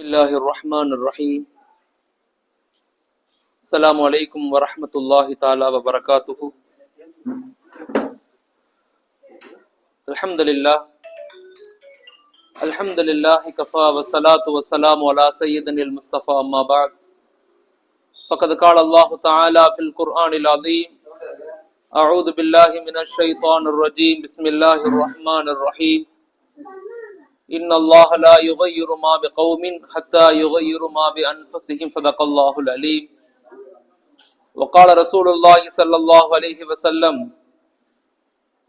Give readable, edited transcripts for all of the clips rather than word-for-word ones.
الله الرحمن الرحيم. السلام عليكم ورحمة الله تعالى وبركاته. الحمد لله كفى والصلاة والسلام على سيدنا المصطفى أما بعد فقد قال الله تعالى في القرآن العظيم أعوذ بالله من الشيطان الرجيم بسم الله الرحمن الرحيم إن الله لا يغير ما بقوم حتى يغير ما بأنفسهم صدق الله العليم. وقال رسول الله صلى الله عليه وسلم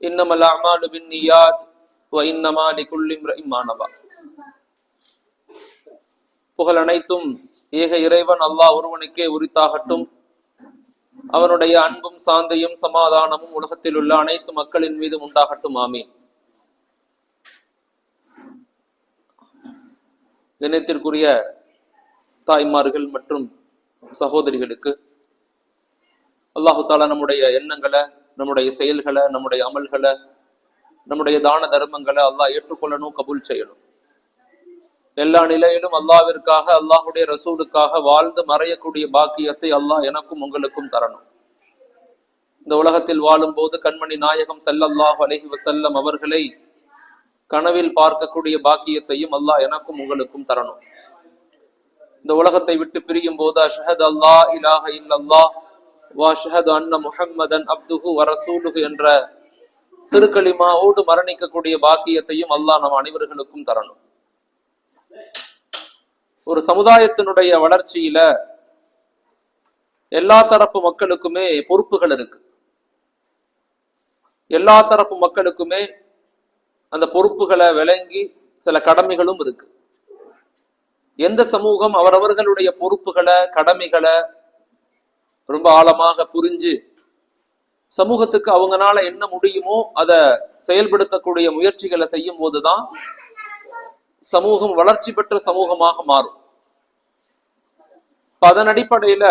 إنما الأعمال بالنيات وإنما لكل امرئ ما نوى. புகழ் அனைத்தும் ஏக இறைவன் அல்லாஹ் ஒருவனுக்கே உரித்தாகட்டும். அவனுடைய அன்பும் சாந்தியும் சமாதானமும் உலகத்தில் உள்ள அனைத்து மக்களின் மீது உண்டாகட்டும். ஆமீன். கண்ணியத்திற்குரிய தாய்மார்கள் மற்றும் சகோதரிகளுக்கு அல்லாஹு தாலா நம்முடைய எண்ணங்களை, நம்முடைய செயல்களை, நம்முடைய அமல்களை, நம்முடைய தான தர்மங்களை அல்லாஹ் ஏற்றுக்கொள்ளணும், கபூல் செய்யணும். எல்லா நிலையிலும் அல்லாஹ்விற்காக, அல்லாஹுடைய ரசூலுக்காக வாழ்ந்து மறையக்கூடிய பாக்கியத்தை அல்லாஹ் எனக்கும் உங்களுக்கும் தரணும். இந்த உலகத்தில் வாழும் போது கண்மணி நாயகம் ஸல்லல்லாஹு அலைஹி வஸல்லம் அவர்களை கனவில் பார்க்கக்கூடிய பாக்கியத்தையும் அல்லாஹ் எனக்கும் உங்களுக்கும் தரணும். இந்த உலகத்தை விட்டு பிரியும் போது அஷ்ஹது அல்லாஹ் இலாஹ இல்லல்லாஹ் வ அஷ்ஹது அன்ன முஹம்மதன் அப்துஹு வ ரசூலுஹு என்ற திருக்கலிமாவோடு மரணிக்கக்கூடிய பாக்கியத்தையும் அல்லாஹ் நம் அனைவர்களுக்கும் தரணும். ஒரு சமுதாயத்தினுடைய வளர்ச்சியில எல்லா தரப்பு மக்களுக்குமே பொறுப்புகள் இருக்கு. எல்லா தரப்பு மக்களுக்குமே அந்த பொறுப்புகளை விளங்கி சில கடமைகளும் இருக்கு. எந்த சமூகம் அவரவர்களுடைய பொறுப்புகளை, கடமைகளை ரொம்ப ஆழமாக புரிஞ்சு சமூகத்துக்கு அவங்களால என்ன முடியுமோ அதை செயல்படுத்தக்கூடிய முயற்சிகளை செய்யும் போதுதான் சமூகம் வளர்ச்சி பெற்ற சமூகமாக மாறும். அதன் அடிப்படையில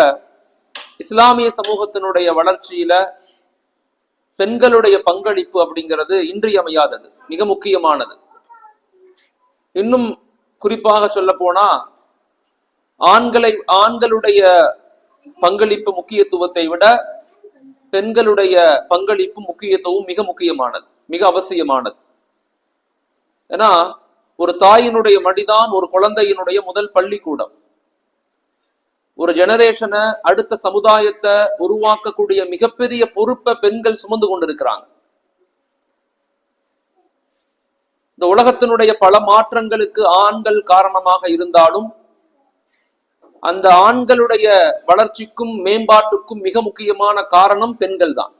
இஸ்லாமிய சமூகத்தினுடைய வளர்ச்சியில பெண்களுடைய பங்களிப்பு அப்படிங்கிறது இன்றியமையாதது, மிக முக்கியமானது. இன்னும் குறிப்பாக சொல்ல போனா ஆண்களுடைய பங்களிப்பு முக்கியத்துவத்தை விட பெண்களுடைய பங்களிப்பு முக்கியத்துவம் மிக முக்கியமானது, மிக அவசியமானது. ஏன்னா ஒரு தாயினுடைய மடிதான் ஒரு குழந்தையினுடைய முதல் பள்ளிக்கூடம். ஒரு ஜெனரேஷனை, அடுத்த சமுதாயத்தை உருவாக்கக்கூடிய மிகப்பெரிய பொறுப்பை பெண்கள் சுமந்து கொண்டிருக்கிறாங்க. இந்த உலகத்தினுடைய பல மாற்றங்களுக்கு ஆண்கள் காரணமாக இருந்தாலும் அந்த ஆண்களுடைய வளர்ச்சிக்கும் மேம்பாட்டுக்கும் மிக முக்கியமான காரணம் பெண்கள் தான்.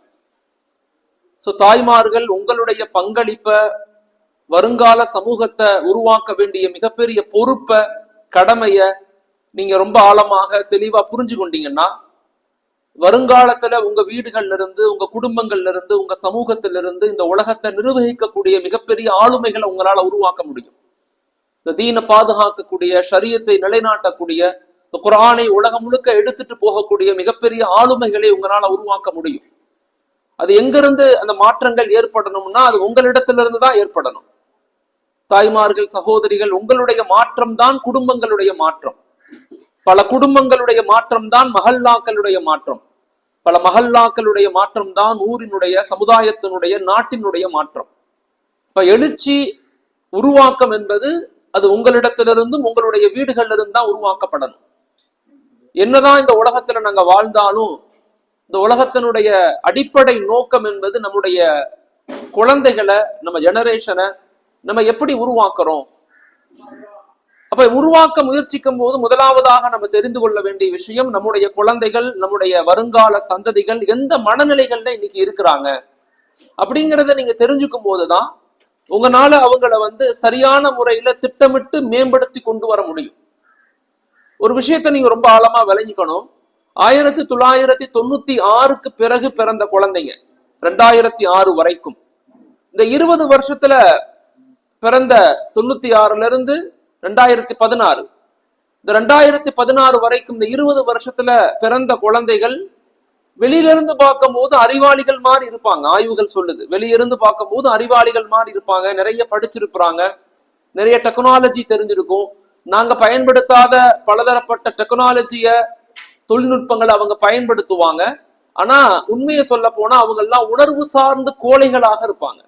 தாய்மார்கள் உங்களுடைய பங்களிப்பை, வருங்கால சமூகத்தை உருவாக்க வேண்டிய மிகப்பெரிய பொறுப்பை, கடமைய நீங்க ரொம்ப ஆழமாக தெளிவா புரிஞ்சு கொண்டீங்கன்னா வருங்காலத்துல உங்க வீடுகள்ல இருந்து, உங்க குடும்பங்கள்ல இருந்து, உங்க சமூகத்திலிருந்து இந்த உலகத்தை நிர்வகிக்கக்கூடிய மிகப்பெரிய ஆளுமைகளை உங்களால உருவாக்க முடியும். இந்த தீனை பாதுகாக்கக்கூடிய, ஷரியத்தை நிலைநாட்டக்கூடிய, இந்த குர்ஆனை உலகம் முழுக்க எடுத்துட்டு போகக்கூடிய மிகப்பெரிய ஆளுமைகளை உங்களால உருவாக்க முடியும். அது எங்கிருந்து அந்த மாற்றங்கள் ஏற்படணும்னா அது உங்களிடத்திலிருந்து தான் ஏற்படணும். தாய்மார்கள், சகோதரிகள், உங்களுடைய மாற்றம் தான் குடும்பங்களுடைய மாற்றம். பல குடும்பங்களுடைய மாற்றம் தான் மஹல்லாக்களுடைய மாற்றம். பல மஹல்லாக்களுடைய மாற்றம் தான் ஊரினுடைய, சமுதாயத்தினுடைய, நாட்டினுடைய மாற்றம். இப்ப எழுச்சி, உருவாக்கம் என்பது அது உங்களிடத்திலிருந்தும் உங்களுடைய வீடுகள்ல இருந்து தான் உருவாக்கப்படணும். என்னதான் இந்த உலகத்துல நாங்க வாழ்ந்தாலும் இந்த உலகத்தினுடைய அடிப்படை நோக்கம் என்பது நம்முடைய குழந்தைகளை, நம்ம ஜெனரேஷனை நம்ம எப்படி உருவாக்குறோம். அப்ப உருவாக்க முயற்சிக்கும் போது முதலாவதாக நம்ம தெரிந்து கொள்ள வேண்டிய விஷயம், நம்முடைய குழந்தைகள், நம்முடைய வருங்கால சந்ததிகள் எந்த மனநிலைகள்ல இன்னைக்கு இருக்கிறாங்க அப்படிங்கிறத நீங்க தெரிஞ்சுக்கும் போதுதான் உங்களால அவங்கள சரியான முறையில திட்டமிட்டு மேம்படுத்தி கொண்டு வர முடியும். ஒரு விஷயத்த நீங்க ரொம்ப ஆழமா விளங்கிக்கணும். 1996க்கு பிறகு பிறந்த குழந்தைங்க 2006 வரைக்கும், இந்த 20 வருஷத்துல பிறந்த 96ல இருந்து 2016, இந்த 2016 வரைக்கும் இந்த 20 வருஷத்துல பிறந்த குழந்தைகள் வெளியிலிருந்து பார்க்கும் போது அறிவாளிகள் மாதிரி இருப்பாங்க. ஆய்வுகள் சொல்லுது, வெளியிருந்து பார்க்கும் போது அறிவாளிகள் மாதிரி இருப்பாங்க. நிறைய படிச்சிருப்பாங்க, நிறைய டெக்னாலஜி தெரிஞ்சிருக்கும், நாங்க பயன்படுத்தாத பலதரப்பட்ட டெக்னாலஜிய தொழில்நுட்பங்களை அவங்க பயன்படுத்துவாங்க. ஆனா உண்மையை சொல்ல போனா அவங்க எல்லாம் உணர்வு சார்ந்து கோழைகளாக இருப்பாங்க.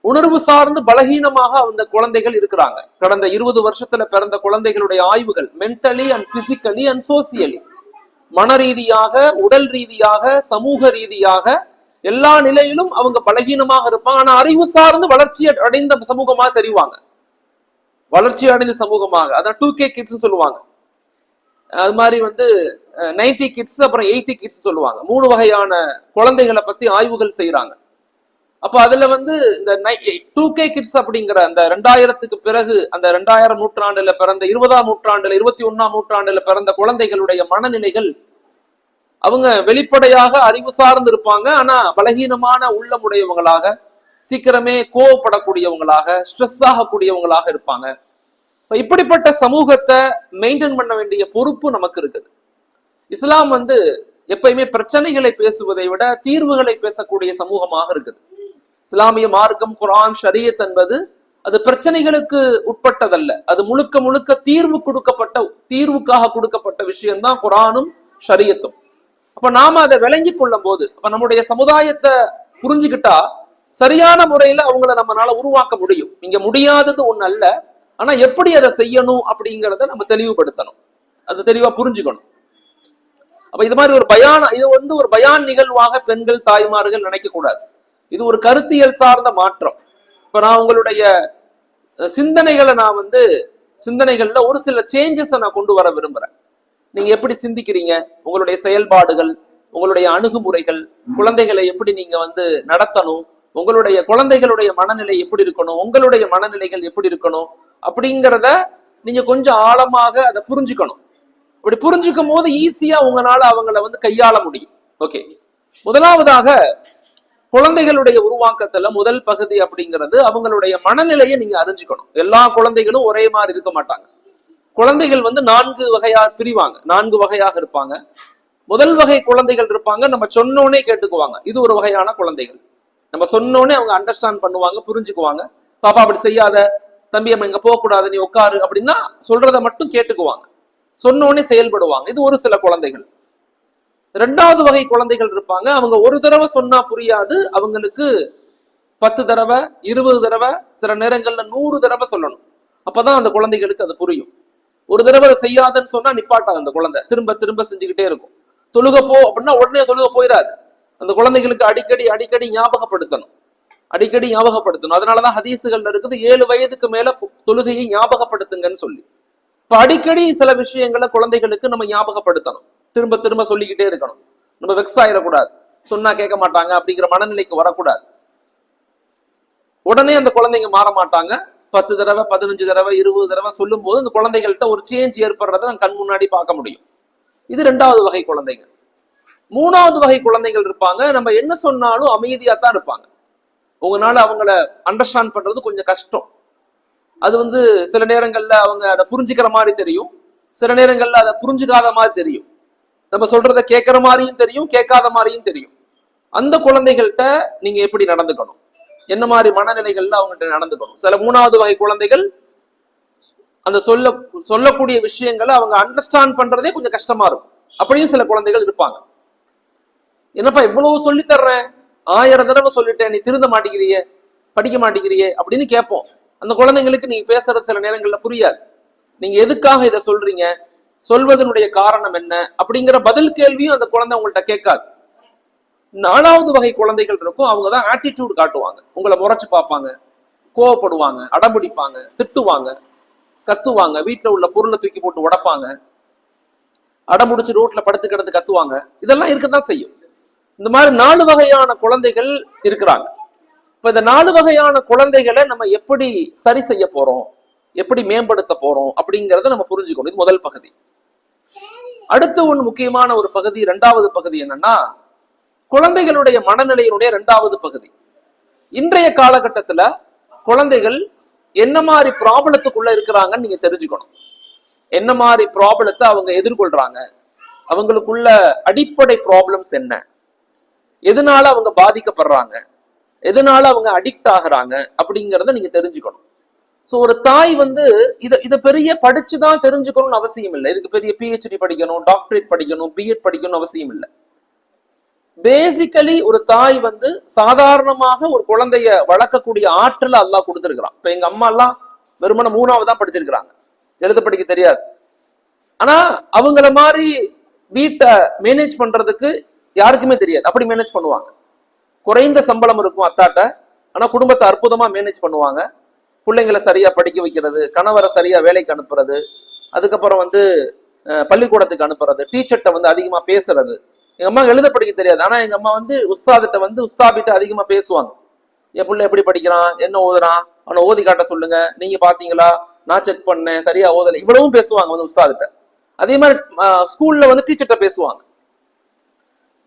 உணர்வு சார்ந்து பலகீனமாக அந்த குழந்தைகள் இருக்கிறாங்க. கடந்த 20 வருஷத்துல பிறந்த குழந்தைகளுடைய ஆய்வுகள் mentally and physically and socially, மன ரீதியாக, உடல் ரீதியாக, சமூக ரீதியாக எல்லா நிலையிலும் அவங்க பலகீனமாக இருப்பாங்க. ஆனா அறிவு சார்ந்து வளர்ச்சி அடைந்த சமூகமாக தெரிவாங்க. வளர்ச்சி அடைந்த சமூகமாக, அதான் 2K கிட்ஸ் சொல்லுவாங்க. அது மாதிரி 90 கிட்ஸ் அப்புறம் 80 கிட்ஸ் சொல்லுவாங்க. 3 வகையான குழந்தைகளை பத்தி ஆய்வுகள் செய்யறாங்க. அப்ப அதுல இந்த 2K கிட்ஸ் அப்படிங்கிற அந்த 2000க்கு பிறகு அந்த 2000 நூற்றாண்டுல பிறந்த 20ஆம் நூற்றாண்டுல 21ஆம் நூற்றாண்டுல பிறந்த குழந்தைகளுடைய மனநிலைகள் அவங்க வெளிப்படையாக அறிவு சார்ந்து இருப்பாங்க. ஆனா பலகீனமான உள்ளமுடையவங்களாக, சீக்கிரமே கோவப்படக்கூடியவங்களாக, ஸ்ட்ரெஸ் ஆகக்கூடியவங்களாக இருப்பாங்க. இப்படிப்பட்ட சமூகத்தை மெயின்டைன் பண்ண வேண்டிய பொறுப்பு நமக்கு இருக்குது. இஸ்லாம் எப்பயுமே பிரச்சனைகளை பேசுவதை விட தீர்வுகளை பேசக்கூடிய சமூகமாக இருக்குது. இஸ்லாமிய மார்க்கம், குர்ஆன், ஷரியத் என்பது அது பிரச்சனைகளுக்கு உட்பட்டதல்ல. அது முழுக்க முழுக்க தீர்வுக்காக கொடுக்கப்பட்ட விஷயம்தான் குர்ஆனும் ஷரியத்தும். அப்ப நாம அதை விளங்கி கொள்ளும் போது, அப்ப நம்முடைய சமுதாயத்தை புரிஞ்சுக்கிட்டா சரியான முறையில அவங்கள நம்மளால உருவாக்க முடியும். இங்க முடியாதது ஒண்ணு அல்ல, ஆனா எப்படி அதை செய்யணும் அப்படிங்கிறத நம்ம தெளிவுபடுத்தணும், அதை தெளிவா புரிஞ்சுக்கணும். அப்ப இது மாதிரி இது ஒரு பயான் நிகழ்வாக பெண்கள், தாய்மார்கள் நினைக்க கூடாது. இது ஒரு கருத்தியல் சார்ந்த மாற்றம். இப்ப நான் உங்களுடைய சிந்தனைகளை சிந்தனைகள்ல ஒரு சில சேஞ்சஸை நான் கொண்டு வர விரும்புறேன். நீங்க எப்படி சிந்திக்கிறீங்க, உங்களுடைய செயல்பாடுகள், உங்களுடைய அணுகுமுறைகள், குழந்தைகளை எப்படி நீங்க நடத்தணும், உங்களுடைய குழந்தைகளுடைய மனநிலை எப்படி இருக்கணும், உங்களுடைய மனநிலைகள் எப்படி இருக்கணும் அப்படிங்கிறத நீங்க கொஞ்சம் ஆழமாக அதை புரிஞ்சுக்கணும். அப்படி புரிஞ்சுக்கும் போது ஈஸியா உங்களால அவங்கள கையாள முடியும். ஓகே, முதலாவதாக குழந்தைகளுடைய உருவாக்கத்துல முதல் பகுதி அப்படிங்கிறது அவங்களுடைய மனநிலையை நீங்க அறிஞ்சுக்கணும். எல்லா குழந்தைகளும் ஒரே மாதிரி இருக்க மாட்டாங்க. குழந்தைகள் 4 வகையா பிரிவாங்க, 4 வகையாக இருப்பாங்க. முதல் வகை குழந்தைகள் இருப்பாங்க, நம்ம சொன்னோனே கேட்டுக்குவாங்க. இது ஒரு வகையான குழந்தைகள். நம்ம சொன்னோனே அவங்க அண்டர்ஸ்டாண்ட் பண்ணுவாங்க, புரிஞ்சுக்குவாங்க. பாப்பா அப்படி செய்யாத, தம்பி நம்ம இங்க போக கூடாது, நீ உட்காரு அப்படின்னா சொல்றதை மட்டும் கேட்டுக்குவாங்க, சொன்னோனே செயல்படுவாங்க. இது ஒரு சில குழந்தைகள். 2வது வகை குழந்தைகள் இருப்பாங்க, அவங்க ஒரு தடவை சொன்னா புரியாது, அவங்களுக்கு 10 தடவை 20 தடவை, சில நேரங்கள்ல 100 தடவை சொல்லணும். அப்பதான் அந்த குழந்தைகளுக்கு அது புரியும். ஒரு தடவை அதை செய்யாதுன்னு சொன்னா நிப்பாட்டாது அந்த குழந்தை, திரும்ப திரும்ப செஞ்சுக்கிட்டே இருக்கும். தொழுக போ அப்படின்னா உடனே தொழுக போயிடாது. அந்த குழந்தைகளுக்கு அடிக்கடி ஞாபகப்படுத்தணும், அதனாலதான் ஹதீசுகள்ல இருக்குது 7 வயதுக்கு மேல தொழுகையை ஞாபகப்படுத்துங்கன்னு சொல்லி. இப்ப அடிக்கடி சில விஷயங்களை குழந்தைகளுக்கு நம்ம ஞாபகப்படுத்தணும், திரும்ப திரும்ப சொல்லிக்கிட்டே இருக்கணும். நம்ம வெக்ஸ் ஆயிடக்கூடாது, சொன்னா கேட்க மாட்டாங்க அப்படிங்கிற மனநிலைக்கு வரக்கூடாது. உடனே அந்த குழந்தைங்க மாற மாட்டாங்க. 10 தடவை 15 தடவை 20 தடவை சொல்லும் போது அந்த குழந்தைகள்கிட்ட ஒரு சேஞ்ச் ஏற்படுறத நம்ம கண் முன்னாடி பார்க்க முடியும். இது 2வது வகை குழந்தைகள். 3வது வகை குழந்தைகள் இருப்பாங்க, நம்ம என்ன சொன்னாலும் அமைதியா தான் இருப்பாங்க. உங்களால அவங்கள அண்டர்ஸ்டாண்ட் பண்றது கொஞ்சம் கஷ்டம். அது சில நேரங்கள்ல அவங்க அதை புரிஞ்சுக்கிற மாதிரி தெரியும், சில நேரங்கள்ல அதை புரிஞ்சுக்காத மாதிரி தெரியும். நம்ம சொல்றதை கேட்கிற மாதிரியும் தெரியும், கேட்காத மாதிரியும் தெரியும். அந்த குழந்தைகள்கிட்ட நீங்க எப்படி நடந்துக்கணும், என்ன மாதிரி மனநிலைகள்ல அவங்ககிட்ட நடந்துக்கணும். சில 3வது வகை குழந்தைகள் அந்த சொல்லக்கூடிய விஷயங்களை அவங்க அண்டர்ஸ்டாண்ட் பண்றதே கொஞ்சம் கஷ்டமா இருக்கும். அப்படியும் சில குழந்தைகள் இருப்பாங்க. என்னப்பா இவ்வளவு சொல்லி தர்றேன், 1000 தடவை சொல்லிட்டேன், நீ திருந்த மாட்டேங்கிறியே, படிக்க மாட்டேங்கிறியே அப்படின்னு கேட்போம். அந்த குழந்தைங்களுக்கு நீங்க பேசுறது சில நேரங்கள்ல புரியாது. நீங்க எதுக்காக இதை சொல்றீங்க, சொல்வதனுடைய காரணம் என்ன அப்படிங்கிற பதில் கேள்வியும் அந்த குழந்தை உங்கள்கிட்ட கேட்காது. 4வது வகை குழந்தைகள் இருக்கும், அவங்கதான் ஆட்டிடியூட் காட்டுவாங்க, உங்களை முறைச்சு பார்ப்பாங்க, கோவப்படுவாங்க, அடம்பிடிப்பாங்க, திட்டுவாங்க, கத்துவாங்க, வீட்டுல உள்ள பொருளை தூக்கி போட்டு உடைப்பாங்க, அடம்பிடிச்சு ரோட்ல படுத்து கிடந்து கத்துவாங்க. இதெல்லாம் இருக்கத்தான் செய்யும். இந்த மாதிரி 4 வகையான குழந்தைகள் இருக்கிறாங்க. இப்ப இந்த 4 வகையான குழந்தைகளை நம்ம எப்படி சரி செய்ய போறோம், எப்படி மேம்படுத்த போறோம் அப்படிங்கிறத நம்ம புரிஞ்சுக்கணும். இது முதல் பகுதி. அடுத்து ஒன்று முக்கியமான ஒரு பகுதி, 2வது பகுதி என்னன்னா குழந்தைகளுடைய மனநிலையினுடைய 2வது பகுதி. இன்றைய காலகட்டத்துல குழந்தைகள் என்ன மாதிரி ப்ராப்ளத்துக்குள்ள இருக்கிறாங்கன்னு நீங்க தெரிஞ்சுக்கணும். என்ன மாதிரி ப்ராப்ளத்தை அவங்க எதிர்கொள்றாங்க, அவங்களுக்குள்ள அடிப்படை ப்ராப்ளம்ஸ் என்ன, எதனால அவங்க பாதிக்கப்படுறாங்க, எதனால அவங்க அடிக்ட் ஆகுறாங்க அப்படிங்கிறத நீங்க தெரிஞ்சுக்கணும். சோ ஒரு தாய் வந்து இத பெரிய படிச்சுதான் தெரிஞ்சுக்கணும்னு அவசியம் இல்லை. இதுக்கு பெரிய PhD படிக்கணும், டாக்டரேட் படிக்கணும், B.Ed படிக்கணும் அவசியம் இல்லை. பேசிக்கலி ஒரு தாய் வந்து சாதாரணமாக ஒரு குழந்தைய வளர்க்கக்கூடிய ஆற்றல் அல்லாஹ் கொடுத்திருக்கிறான். இப்ப எங்க அம்மா எல்லாம் வெறுமன 3வது தான் படிச்சிருக்கிறாங்க, எழுத படிக்க தெரியாது. ஆனா அவங்கள மாதிரி வீட்டை மேனேஜ் பண்றதுக்கு யாருக்குமே தெரியாது. அப்படி மேனேஜ் பண்ணுவாங்க. குறைந்த சம்பளம் இருக்கும் அத்தாட்ட, ஆனா குடும்பத்தை அற்புதமா மேனேஜ் பண்ணுவாங்க. பிள்ளைங்களை சரியா படிக்க வைக்கிறது, கணவரை சரியா வேலைக்கு அனுப்புறது, அதுக்கப்புறம் வந்து பள்ளிக்கூடத்துக்கு அனுப்புறது, டீச்சர்ட்ட வந்து அதிகமா பேசுறது. எங்க அம்மா எழுத படிக்க தெரியாது, ஆனா எங்க அம்மா வந்து உஸ்தாதிட்ட வந்து உஸ்தாபிட்ட அதிகமா பேசுவாங்க. என் பிள்ளை எப்படி படிக்கிறான், என்ன ஓதுறான், அவனை ஓதி காட்ட சொல்லுங்க, நீங்க பாத்தீங்களா, நான் செக் பண்ணேன், சரியா ஓதலை, இவ்வளவும் பேசுவாங்க வந்து உஸ்தாதிட்ட. அதே மாதிரி ஸ்கூல்ல வந்து டீச்சர்ட்ட பேசுவாங்க.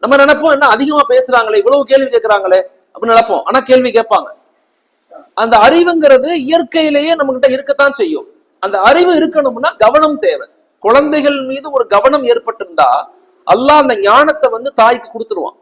நம்ம நினைப்போம் என்ன அதிகமா பேசுறாங்களே, இவ்வளவு கேள்வி கேட்கிறாங்களே அப்படின்னு நினைப்போம். ஆனா கேள்வி கேட்பாங்க. அந்த அறிவுங்கிறது இயற்கையிலேயே நம்ம கிட்ட இருக்கத்தான் செய்யும். அந்த அறிவு இருக்கணும்னா கவனம் தேவை. குழந்தைகள் மீது ஒரு கவனம் ஏற்பட்டிருந்தா அல்லாஹ் அந்த ஞானத்தை வந்து தாய்க்கு கொடுத்துருவான்.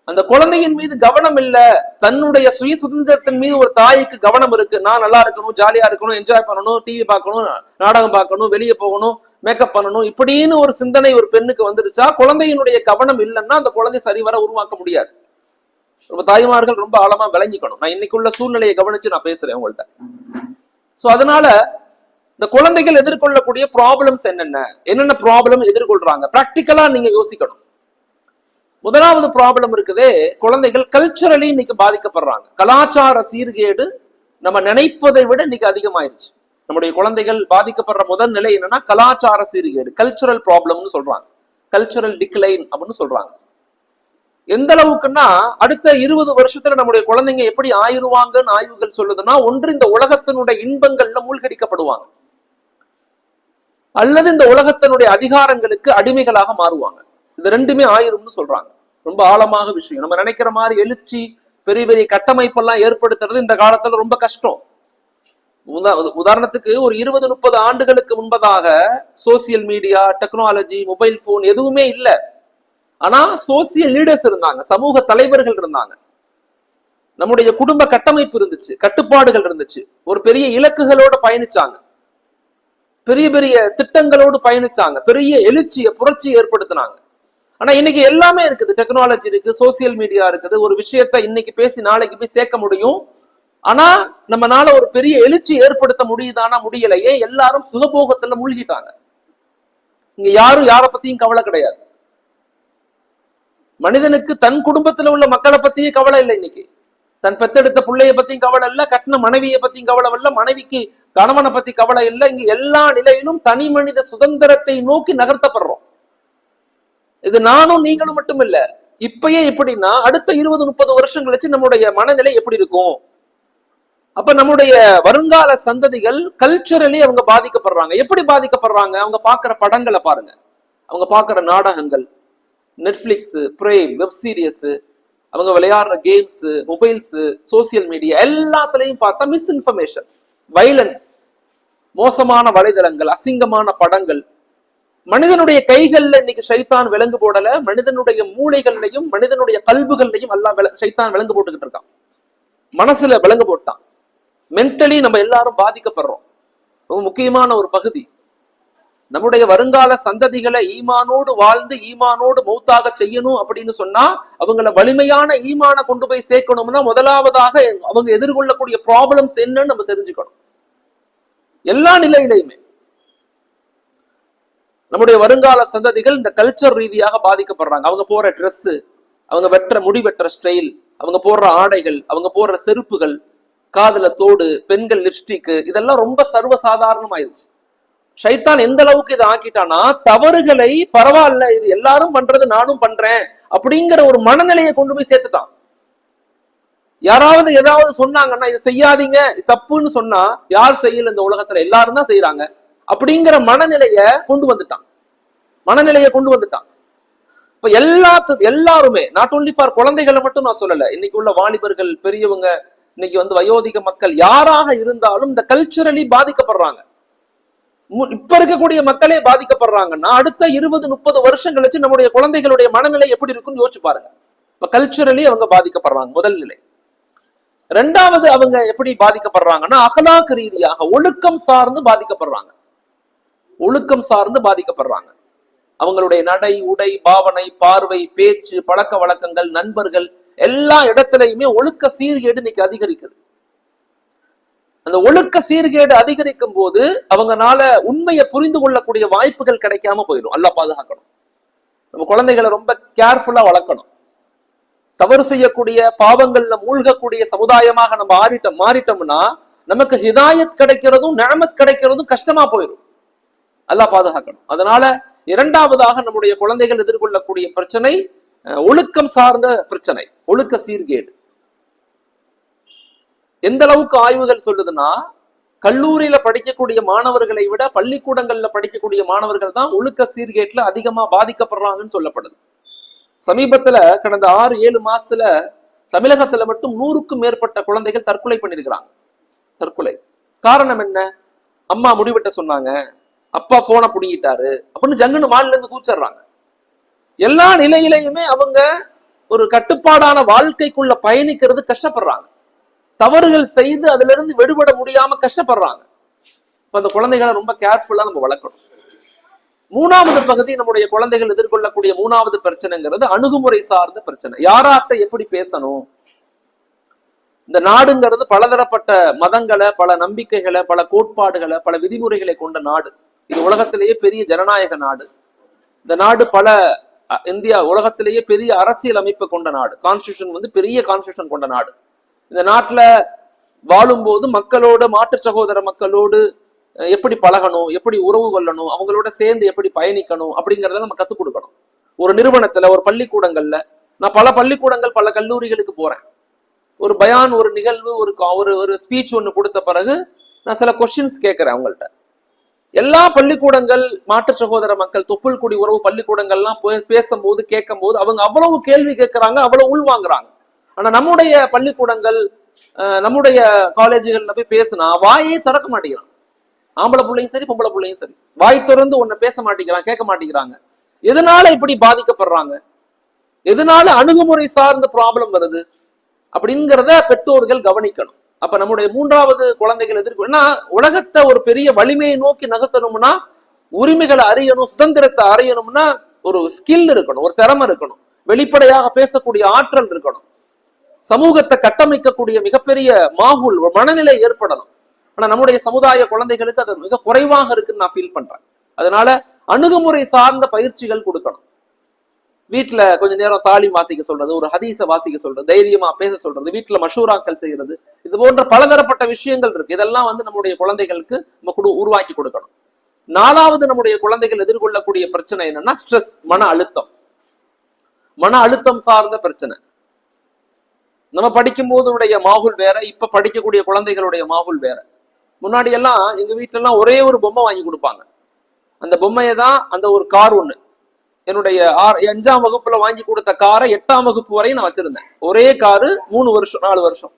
அந்த குழந்தையின் மீது கவனம் இல்ல, தன்னுடைய சுய சுதந்திரத்தின் மீது ஒரு தாய்க்கு கவனம் இருக்கு, நான் நல்லா இருக்கணும், ஜாலியா இருக்கணும், என்ஜாய் பண்ணணும், டிவி பார்க்கணும், நாடகம் பார்க்கணும், வெளியே போகணும், மேக்கப் பண்ணணும், இப்படின்னு ஒரு சிந்தனை ஒரு பெண்ணுக்கு வந்துருச்சா, குழந்தையினுடைய கவனம் இல்லைன்னா அந்த குழந்தை சரிவர உருவாக்க முடியாது. ரொம்ப தாய்மார்கள் ரொம்ப ஆழமா விளங்கிக்கணும். நான் இன்னைக்குள்ள சூழ்நிலையை கவனிச்சு நான் பேசுறேன் உங்கள்கிட்ட. சோ அதனால இந்த குழந்தைகள் எதிர்கொள்ளக்கூடிய ப்ராப்ளம்ஸ் என்னென்ன ப்ராப்ளம் எதிர்கொள்றாங்க பிராக்டிக்கலா நீங்க யோசிக்கணும். முதலாவது ப்ராப்ளம் இருக்குதே, குழந்தைகள் கல்ச்சரலி இன்னைக்கு பாதிக்கப்படுறாங்க. கலாச்சார சீர்கேடு நம்ம நினைப்பதை விட இன்னைக்கு அதிகமாயிருச்சு. நம்முடைய குழந்தைகள் பாதிக்கப்படுற முதல் நிலை என்னன்னா கலாச்சார சீர்கேடு, கல்ச்சுரல் ப்ராப்ளம்னு சொல்றாங்க, கல்ச்சுரல் டிக்ளைன் அப்படின்னு சொல்றாங்க. எந்த அளவுக்குன்னா அடுத்த 20 வருஷத்துல நம்முடைய குழந்தைங்க எப்படி ஆயிருவாங்கன்னு ஆய்வுகள் சொல்லுதுன்னா, ஒன்று இந்த உலகத்தினுடைய இன்பங்கள்ல மூழ்கடிக்கப்படுவாங்க, அல்லது இந்த உலகத்தினுடைய அதிகாரங்களுக்கு அடிமைகளாக மாறுவாங்க. இது ரெண்டுமே ஆயிரும்னு சொல்றாங்க. ரொம்ப ஆழமாக விஷயம். நம்ம நினைக்கிற மாதிரி எழுச்சி பெரிய பெரிய கட்டமைப்பெல்லாம் ஏற்படுத்துறது இந்த காலத்துல ரொம்ப கஷ்டம். உதாரணத்துக்கு ஒரு 20-30 ஆண்டுகளுக்கு முன்பதாக social media, technology, mobile phone எதுவுமே இல்லை. ஆனா சோசியல் லீடர்ஸ் இருந்தாங்க, சமூக தலைவர்கள் இருந்தாங்க, நம்முடைய குடும்ப கட்டமைப்பு இருந்துச்சு, கட்டுப்பாடுகள் இருந்துச்சு, ஒரு பெரிய இலக்குகளோட பயணிச்சாங்க, பெரிய பெரிய திட்டங்களோடு பயணிச்சாங்க, பெரிய எழுச்சிய புரட்சி ஏற்படுத்தினாங்க. ஆனா இன்னைக்கு எல்லாமே இருக்குது, டெக்னாலஜி இருக்கு, சோசியல் மீடியா இருக்குது, ஒரு விஷயத்த இன்னைக்கு பேசி நாளைக்கு போய் சேர்க்க முடியும். ஆனா நம்மனால ஒரு பெரிய எழுச்சி ஏற்படுத்த முடியுதானா? முடியல. ஏன்? எல்லாரும் சுகபோகத்துல மூழ்கிட்டாங்க. இங்க யாரும் யாரை பத்தியும் கவலை கிடையாது. மனிதனுக்கு தன் குடும்பத்துல உள்ள மக்களை பத்தியும் கவலை இல்லை. இன்னைக்கு தன் பெத்தெடுத்த பிள்ளைய பத்தியும் கவலை இல்லை, கட்டின மனைவியை பத்தியும் கவலை இல்லை, மனைவிக்கு கணவனை பத்தி கவலை இல்லை. இங்க எல்லா நிலையிலும் தனி மனித சுதந்திரத்தை நோக்கி நகர்த்தப்படுறோம். இது நானும் நீங்களும் மட்டும் இல்ல. இப்பயே எப்படின்னா அடுத்த 20-30 வருஷம் கழிச்சு நம்முடைய மனநிலை எப்படி இருக்கும்? அப்ப நம்முடைய வருங்கால சந்ததிகள் கல்ச்சரலி அவங்க பாதிக்கப்படுறாங்க. எப்படி பாதிக்கப்படுறாங்க? அவங்க பாக்குற படங்களை பாருங்க, அவங்க பாக்குற நாடகங்கள், நெட்ஃபிளிக்ஸ், பிரேம், வெப் சீரியஸ், அவங்க விளையாடுற கேம்ஸ், மொபைல்ஸ், சோசியல் மீடியா, எல்லாத்துலயும் பார்த்தா மிஸ்இன்ஃபர்மேஷன், வைலன்ஸ், மோசமான வலைதளங்கள், அசிங்கமான படங்கள். மனிதனுடைய கைகள்ல இன்னைக்கு ஷைத்தான் விலங்கு போடல, மனிதனுடைய மூளைகள்லையும் மனிதனுடைய கல்புகள்லையும் எல்லாம் ஷைத்தான் விலங்கு போட்டுக்கிட்டு இருக்கான், மனசுல விலங்கு போட்டான். மென்டலி நம்ம எல்லாரும் பாதிக்கப்படுறோம். ரொம்ப முக்கியமான ஒரு பகுதி. நம்முடைய வருங்கால சந்ததிகளை ஈமானோடு வாழ்ந்து ஈமானோடு மௌத்தாக செய்யணும் அப்படின்னு சொன்னா, அவங்கள வலிமையான ஈமான கொண்டு போய் சேர்க்கணும்னா முதலாவதாக அவங்க எதிர்கொள்ளக்கூடிய ப்ராப்ளம்ஸ் என்னன்னு நம்ம தெரிஞ்சுக்கணும். எல்லா நிலையிலையுமே நம்முடைய வருங்கால சந்ததிகள் இந்த கல்ச்சர் ரீதியாக பாதிக்கப்படுறாங்க. அவங்க போற ட்ரெஸ், அவங்க முடி வெட்டுற ஸ்டைல், அவங்க போடுற ஆடைகள், அவங்க போடுற செருப்புகள், காதுல தோடு, பெண்கள் லிப்ஸ்டிக், இதெல்லாம் ரொம்ப சர்வசாதாரணமாயிருச்சு. ஷைத்தான் எந்த அளவுக்கு இதை ஆக்கிட்டானா, தவறுகளை பரவாயில்ல இது எல்லாரும் பண்றது நானும் பண்றேன் அப்படிங்கிற ஒரு மனநிலையை கொண்டு போய் சேர்த்துட்டான். யாராவது ஏதாவது சொன்னாங்கன்னா இது செய்யாதீங்க தப்புன்னு சொன்னா, யார் செய்யல இந்த உலகத்துல, எல்லாரும் தான் செய்யறாங்க அப்படிங்கிற மனநிலைய கொண்டு வந்துட்டான். இப்ப எல்லாருமே, நாட் ஓன்லி ஃபார் குழந்தைகளை மட்டும் நான் சொல்லல, இன்னைக்கு உள்ள வாலிபர்கள், பெரியவங்க, இன்னைக்கு வந்து வயோதிக மக்கள், யாராக இருந்தாலும் இந்த கல்ச்சரலி பாதிக்கப்படுறாங்க. இப்ப இருக்கக்கூடிய மக்களே பாதிக்கப்படுறாங்கன்னா அடுத்த 20-30 வருஷம் கழிச்சு நம்முடைய குழந்தைகளுடைய மனநிலை எப்படி இருக்குன்னு யோசிச்சு பாருங்க. இப்ப கல்ச்சரலி அவங்க பாதிக்கப்படுறாங்க, முதல் நிலை. ரெண்டாவது அவங்க எப்படி பாதிக்கப்படுறாங்கன்னா அகலாக் ரீதியாக ஒழுக்கம் சார்ந்து பாதிக்கப்படுறாங்க. ஒழுக்கம் சார்ந்து பாதிக்கப்படுறாங்க. அவங்களுடைய நடை, உடை, பாவனை, பார்வை, பேச்சு, பழக்க வழக்கங்கள், நண்பர்கள் எல்லா இடத்திலையுமே ஒழுக்க சீர்கேடு இன்னைக்கு அதிகரிக்குது. அந்த ஒழுக்க சீர்கேடு அதிகரிக்கும் போது அவங்கனால உண்மையை புரிந்து கொள்ளக்கூடிய வாய்ப்புகள் கிடைக்காம போயிடும். அல்லாஹ் பாதுகாக்கணும். நம்ம குழந்தைகளை ரொம்ப கேர்ஃபுல்லா வளர்க்கணும். தவறு செய்யக்கூடிய, பாவங்கள்ல மூழ்கக்கூடிய சமுதாயமாக நம்ம மாறிட்டோம்னா நமக்கு ஹிதாயத் கிடைக்கிறதும் நிஅமத் கிடைக்கிறதும் கஷ்டமா போயிடும். அல்லாஹ் பாதுகாக்கணும். அதனால இரண்டாவதாக நம்முடைய குழந்தைகள் எதிர்கொள்ளக்கூடிய பிரச்சனை ஒழுக்கம் சார்ந்த பிரச்சனை, ஒழுக்க சீர்கேடு. எந்த அளவுக்கு ஆய்வுகள் சொல்லுதுன்னா, கல்லூரியில படிக்கக்கூடிய மாணவர்களை விட பள்ளிக்கூடங்கள்ல படிக்கக்கூடிய மாணவர்கள் தான் ஒழுக்க சீர்கேட்டுல அதிகமா பாதிக்கப்படுறாங்கன்னு சொல்லப்படுது. சமீபத்துல கடந்த 6-7 மாசத்துல தமிழகத்துல மட்டும் 100க்கும் மேற்பட்ட குழந்தைகள் தற்கொலை பண்ணிருக்கிறாங்க. தற்கொலை காரணம் என்ன? அம்மா முடிவெட்ட சொன்னாங்க, அப்பா போனை புடுங்கிட்டாரு அப்படின்னு ஜங்குன்னு மாநில இருந்து கூச்சிடுறாங்க. எல்லா நிலையிலையுமே அவங்க ஒரு கட்டுப்பாடான வாழ்க்கைக்குள்ள பயணிக்கிறது கஷ்டப்படுறாங்க. தவறுகள் செய்து அதுல இருந்து விடுபட முடியாம கஷ்டப்படுறாங்க. இப்ப அந்த குழந்தைகளை ரொம்ப கேர்ஃபுல்லா நம்ம வளர்க்கணும். மூணாவது பகுதி நம்முடைய குழந்தைகள் எதிர்கொள்ளக்கூடிய மூணாவது பிரச்சனைங்கிறது அணுகுமுறை சார்ந்த பிரச்சனை. யாராட்ட எப்படி பேசணும்? இந்த நாடுங்கிறது பலதரப்பட்ட மதங்களை, பல நம்பிக்கைகளை, பல கோட்பாடுகளை, பல விதிமுறைகளை கொண்ட நாடு. இது உலகத்திலேயே பெரிய ஜனநாயக நாடு. இந்த நாடு இந்தியா உலகத்திலேயே பெரிய அரசியல் அமைப்பு கொண்ட நாடு. கான்ஸ்டியூஷன் பெரிய கான்ஸ்டியூஷன் கொண்ட நாடு. இந்த நாட்டுல வாழும்போது மக்களோடு, மாற்று சகோதர மக்களோடு எப்படி பழகணும், எப்படி உறவு கொள்ளணும், அவங்களோட சேர்ந்து எப்படி பயணிக்கணும் அப்படிங்கிறத நம்ம கத்துக் கொடுக்கணும். ஒரு நிறுவனத்துல, ஒரு பள்ளிக்கூடங்கள்ல, நான் பல பள்ளிக்கூடங்கள், பல கல்லூரிகளுக்கு போறேன். ஒரு பயான், ஒரு நிகழ்வு, ஒரு ஸ்பீச் ஒண்ணு கொடுத்த பிறகு நான் சில கொஸ்டின்ஸ் கேட்கிறேன் அவங்கள்ட்ட. எல்லா பள்ளிக்கூடங்கள், மாற்று சகோதர மக்கள், தொப்புள் குடி உறவு பள்ளிக்கூடங்கள்லாம் பேசும்போது, கேட்கும் போது அவங்க அவ்வளவு கேள்வி கேட்கிறாங்க, அவ்வளவு உள்வாங்குறாங்க. ஆனா நம்முடைய பள்ளிக்கூடங்கள், நம்முடைய காலேஜுகள்ல போய் பேசினா வாயே திறக்க மாட்டேங்கிறான். ஆம்பளை பிள்ளையும் சரி, பொம்பளை பிள்ளையும் சரி, வாய் திறந்து ஒண்ணு பேச மாட்டேங்கிறாங்க, கேட்க மாட்டேங்கிறாங்க. எதனால இப்படி பாதிக்கப்படுறாங்க? எதனால அணுகுமுறை சார்ந்த ப்ராப்ளம் வருது அப்படிங்கிறத பெற்றோர்கள் கவனிக்கணும். அப்ப நம்முடைய மூன்றாவது குழந்தைகள் எதிர்கொள்ள உலகத்தை ஒரு பெரிய வலிமையை நோக்கி நகர்த்தணும்னா, உரிமைகளை அறியணும், சுதந்திரத்தை அறியணும்னா ஒரு ஸ்கில் இருக்கணும், ஒரு திறமை இருக்கணும், வெளிப்படையாக பேசக்கூடிய ஆற்றல் இருக்கணும், சமூகத்தை கட்டமைக்கக்கூடிய மிகப்பெரிய மாகுல், ஒரு மனநிலை ஏற்படணும். ஆனா நம்முடைய சமுதாய குழந்தைகளுக்கு அது மிக குறைவாக இருக்குன்னு நான் ஃபீல் பண்றேன். அதனால அணுகுமுறை சார்ந்த பயிற்சிகள் கொடுக்கணும். வீட்டுல கொஞ்ச நேரம் தாலீம் வாசிக்க சொல்றது, ஒரு ஹதீஸ வாசிக்க சொல்றது, தைரியமா பேச சொல்றது, வீட்டுல மஷூராக்கள் செய்யறது, இது போன்ற பலதரப்பட்ட விஷயங்கள் இருக்கு. இதெல்லாம் நம்முடைய குழந்தைகளுக்கு நம்ம உருவாக்கி கொடுக்கணும். நாலாவது நம்முடைய குழந்தைகள் எதிர்கொள்ளக்கூடிய பிரச்சனை என்னன்னா ஸ்ட்ரெஸ், மன அழுத்தம். மன அழுத்தம் சார்ந்த பிரச்சனை. நம்ம படிக்கும் போதுடைய மாகுல் வேற, இப்ப படிக்கக்கூடிய குழந்தைகளுடைய மாகுல் வேற. முன்னாடி எல்லாம் எங்க வீட்டுல எல்லாம் ஒரே ஒரு பொம்மை வாங்கி கொடுப்பாங்க. அந்த பொம்மையை தான், அந்த ஒரு கார் ஒண்ணு, என்னுடைய 5ஆம் வகுப்புல வாங்கி கொடுத்த காரை 8ஆம் வகுப்பு வரையும் நான் வச்சிருந்தேன். ஒரே காரு 3 வருஷம் 4 வருஷம்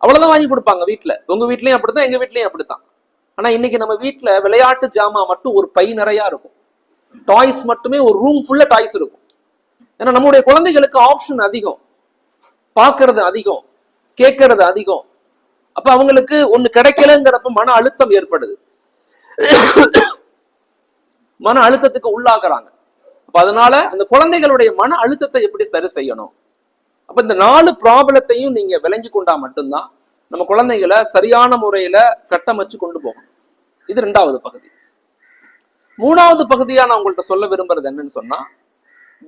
அவ்வளவுதான் வாங்கி கொடுப்பாங்க வீட்டுல. உங்க வீட்லயும் அப்படித்தான், எங்க வீட்லயும் அப்படித்தான். ஆனா இன்னைக்கு நம்ம வீட்டுல விளையாட்டு ஜாமா மட்டும் ஒரு பை நிறையா இருக்கும். டாய்ஸ் மட்டுமே ஒரு ரூம் ஃபுல்லா டாய்ஸ் இருக்கும். ஏன்னா நம்முடைய குழந்தைகளுக்கு ஆப்ஷன் அதிகம், பாக்குறது அதிகம், கேட்கறது அதிகம். அப்ப அவங்களுக்கு ஒண்ணு கிடைக்கலங்கிறப்ப மன அழுத்தம் ஏற்படுது, மன அழுத்தத்துக்கு உள்ளாக்குறாங்க. அப்ப அதனால அந்த குழந்தைகளுடைய மன அழுத்தத்தை எப்படி சரி செய்யணும்? அப்ப இந்த 4 ப்ராப்ளத்தையும் நீங்க விளங்கி கொண்டா மட்டும்தான் நம்ம குழந்தைகளை சரியான முறையில கட்டமைச்சு கொண்டு போகணும். இது 2வது பகுதி. 3வது பகுதியா நான் உங்கள்கிட்ட சொல்ல விரும்புறது என்னன்னு சொன்னா,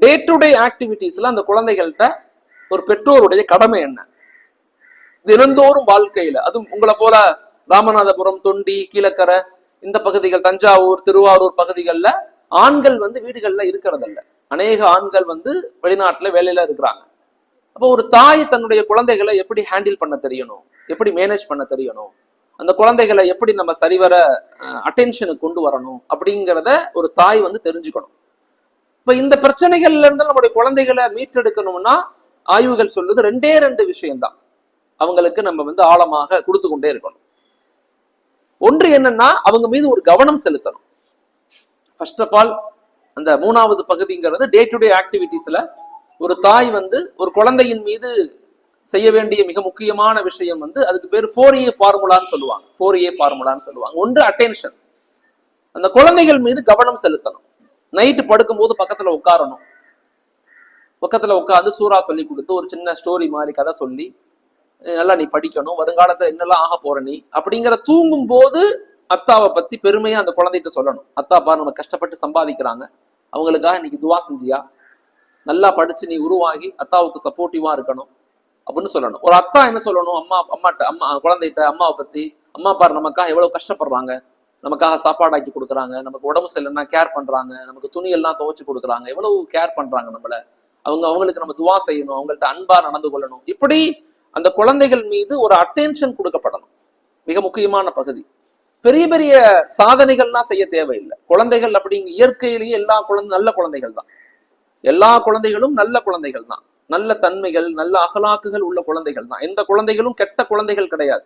டே டு டே ஆக்டிவிட்டிஸ்ல அந்த குழந்தைகள்கிட்ட ஒரு பெற்றோருடைய கடமை என்ன? தினந்தோறும் வாழ்க்கையில, அதுவும் உங்களை போல ராமநாதபுரம், தொண்டி, கீழக்கரை இந்த பகுதிகள், தஞ்சாவூர், திருவாரூர் பகுதிகளில் ஆண்கள் வீடுகள்ல இருக்கிறதில்ல. அநேக ஆண்கள் வெளிநாட்டுல வேலையில இருக்கிறாங்க. அப்போ ஒரு தாய் தன்னுடைய குழந்தைகளை எப்படி ஹேண்டில் பண்ண தெரியணும், எப்படி மேனேஜ் பண்ண தெரியணும், அந்த குழந்தைகளை எப்படி நம்ம சரிவர அட்டென்ஷனுக்கு கொண்டு வரணும் அப்படிங்கிறத ஒரு தாய் தெரிஞ்சுக்கணும். இப்ப இந்த பிரச்சனைகள்ல இருந்து நம்முடைய குழந்தைகளை மீட்டெடுக்கணும்னா ஆய்வுகள் சொல்லுது 2 விஷயம்தான் அவங்களுக்கு நம்ம ஆழமாக கொடுத்து கொண்டே இருக்கணும். ஒன்று என்னன்னா, அவங்க மீது ஒரு கவனம் செலுத்தணும். ஃபர்ஸ்ட் ஆஃப் ஆல் அந்த 3வது பகுதிங்கிறது டே டு டே ஆக்டிவிட்டிஸ்ல ஒரு தாய் ஒரு குழந்தையின் மீது செய்ய வேண்டிய மிக முக்கியமான விஷயம் வந்து அதுக்கு பேர் 4A ஃபார்முலான்னு சொல்லுவாங்க. 4A ஃபார்முலான்னு சொல்லுவாங்க. ஒன்று அட்டென்ஷன். அந்த குழந்தைகள் மீது கவனம் செலுத்தணும். நைட்டு படுக்கும் போது பக்கத்துல உட்காரணும். பக்கத்துல உட்காந்து சூறா சொல்லி கொடுத்து ஒரு சின்ன ஸ்டோரி மாதிரி கதை சொல்லி நல்லா நீ படிக்கணும், வருங்காலத்துல என்னெல்லாம் ஆக போற நீ அப்படிங்கிற தூங்கும் போது அத்தாவை பத்தி பெருமையா அந்த குழந்தைகிட்ட சொல்லணும். அத்தா பாரு நம்ம கஷ்டப்பட்டு சம்பாதிக்கிறாங்க, அவங்களுக்காக இன்னைக்கு துவா செஞ்சியா, நல்லா படிச்சு நீ உருவாகி அத்தாவுக்கு சப்போர்ட்டிவா இருக்கணும் அப்படின்னு சொல்லணும். ஒரு அத்தா என்ன சொல்லணும், அம்மா குழந்தைகிட்ட அம்மாவை பத்தி, அம்மா பாரு நமக்காக எவ்வளவு கஷ்டப்படுறாங்க, நமக்காக சாப்பாடாக்கி கொடுக்குறாங்க, நமக்கு உடம்பு சரியில்லைன்னா கேர் பண்றாங்க, நமக்கு துணி எல்லாம் துவைச்சு கொடுக்குறாங்க, எவ்வளவு கேர் பண்றாங்க நம்மள, அவங்களுக்கு நம்ம துவா செய்யணும், அவங்கள்ட்ட அன்பா நடந்து கொள்ளணும். இப்படி அந்த குழந்தைகள் மீது ஒரு அட்டென்ஷன் கொடுக்கப்படணும். மிக முக்கியமான பகுதி. பெரிய பெரிய சாதனைகள்லாம் செய்ய தேவையில்லை. குழந்தைகள் அப்படிங்க இயற்கையிலேயே எல்லா நல்ல குழந்தைகள் தான். எல்லா குழந்தைகளும் நல்ல குழந்தைகள் தான். நல்ல தன்மைகள், நல்ல அகலாக்குகள் உள்ள குழந்தைகள் தான். எந்த குழந்தைகளும் கெட்ட குழந்தைகள் கிடையாது.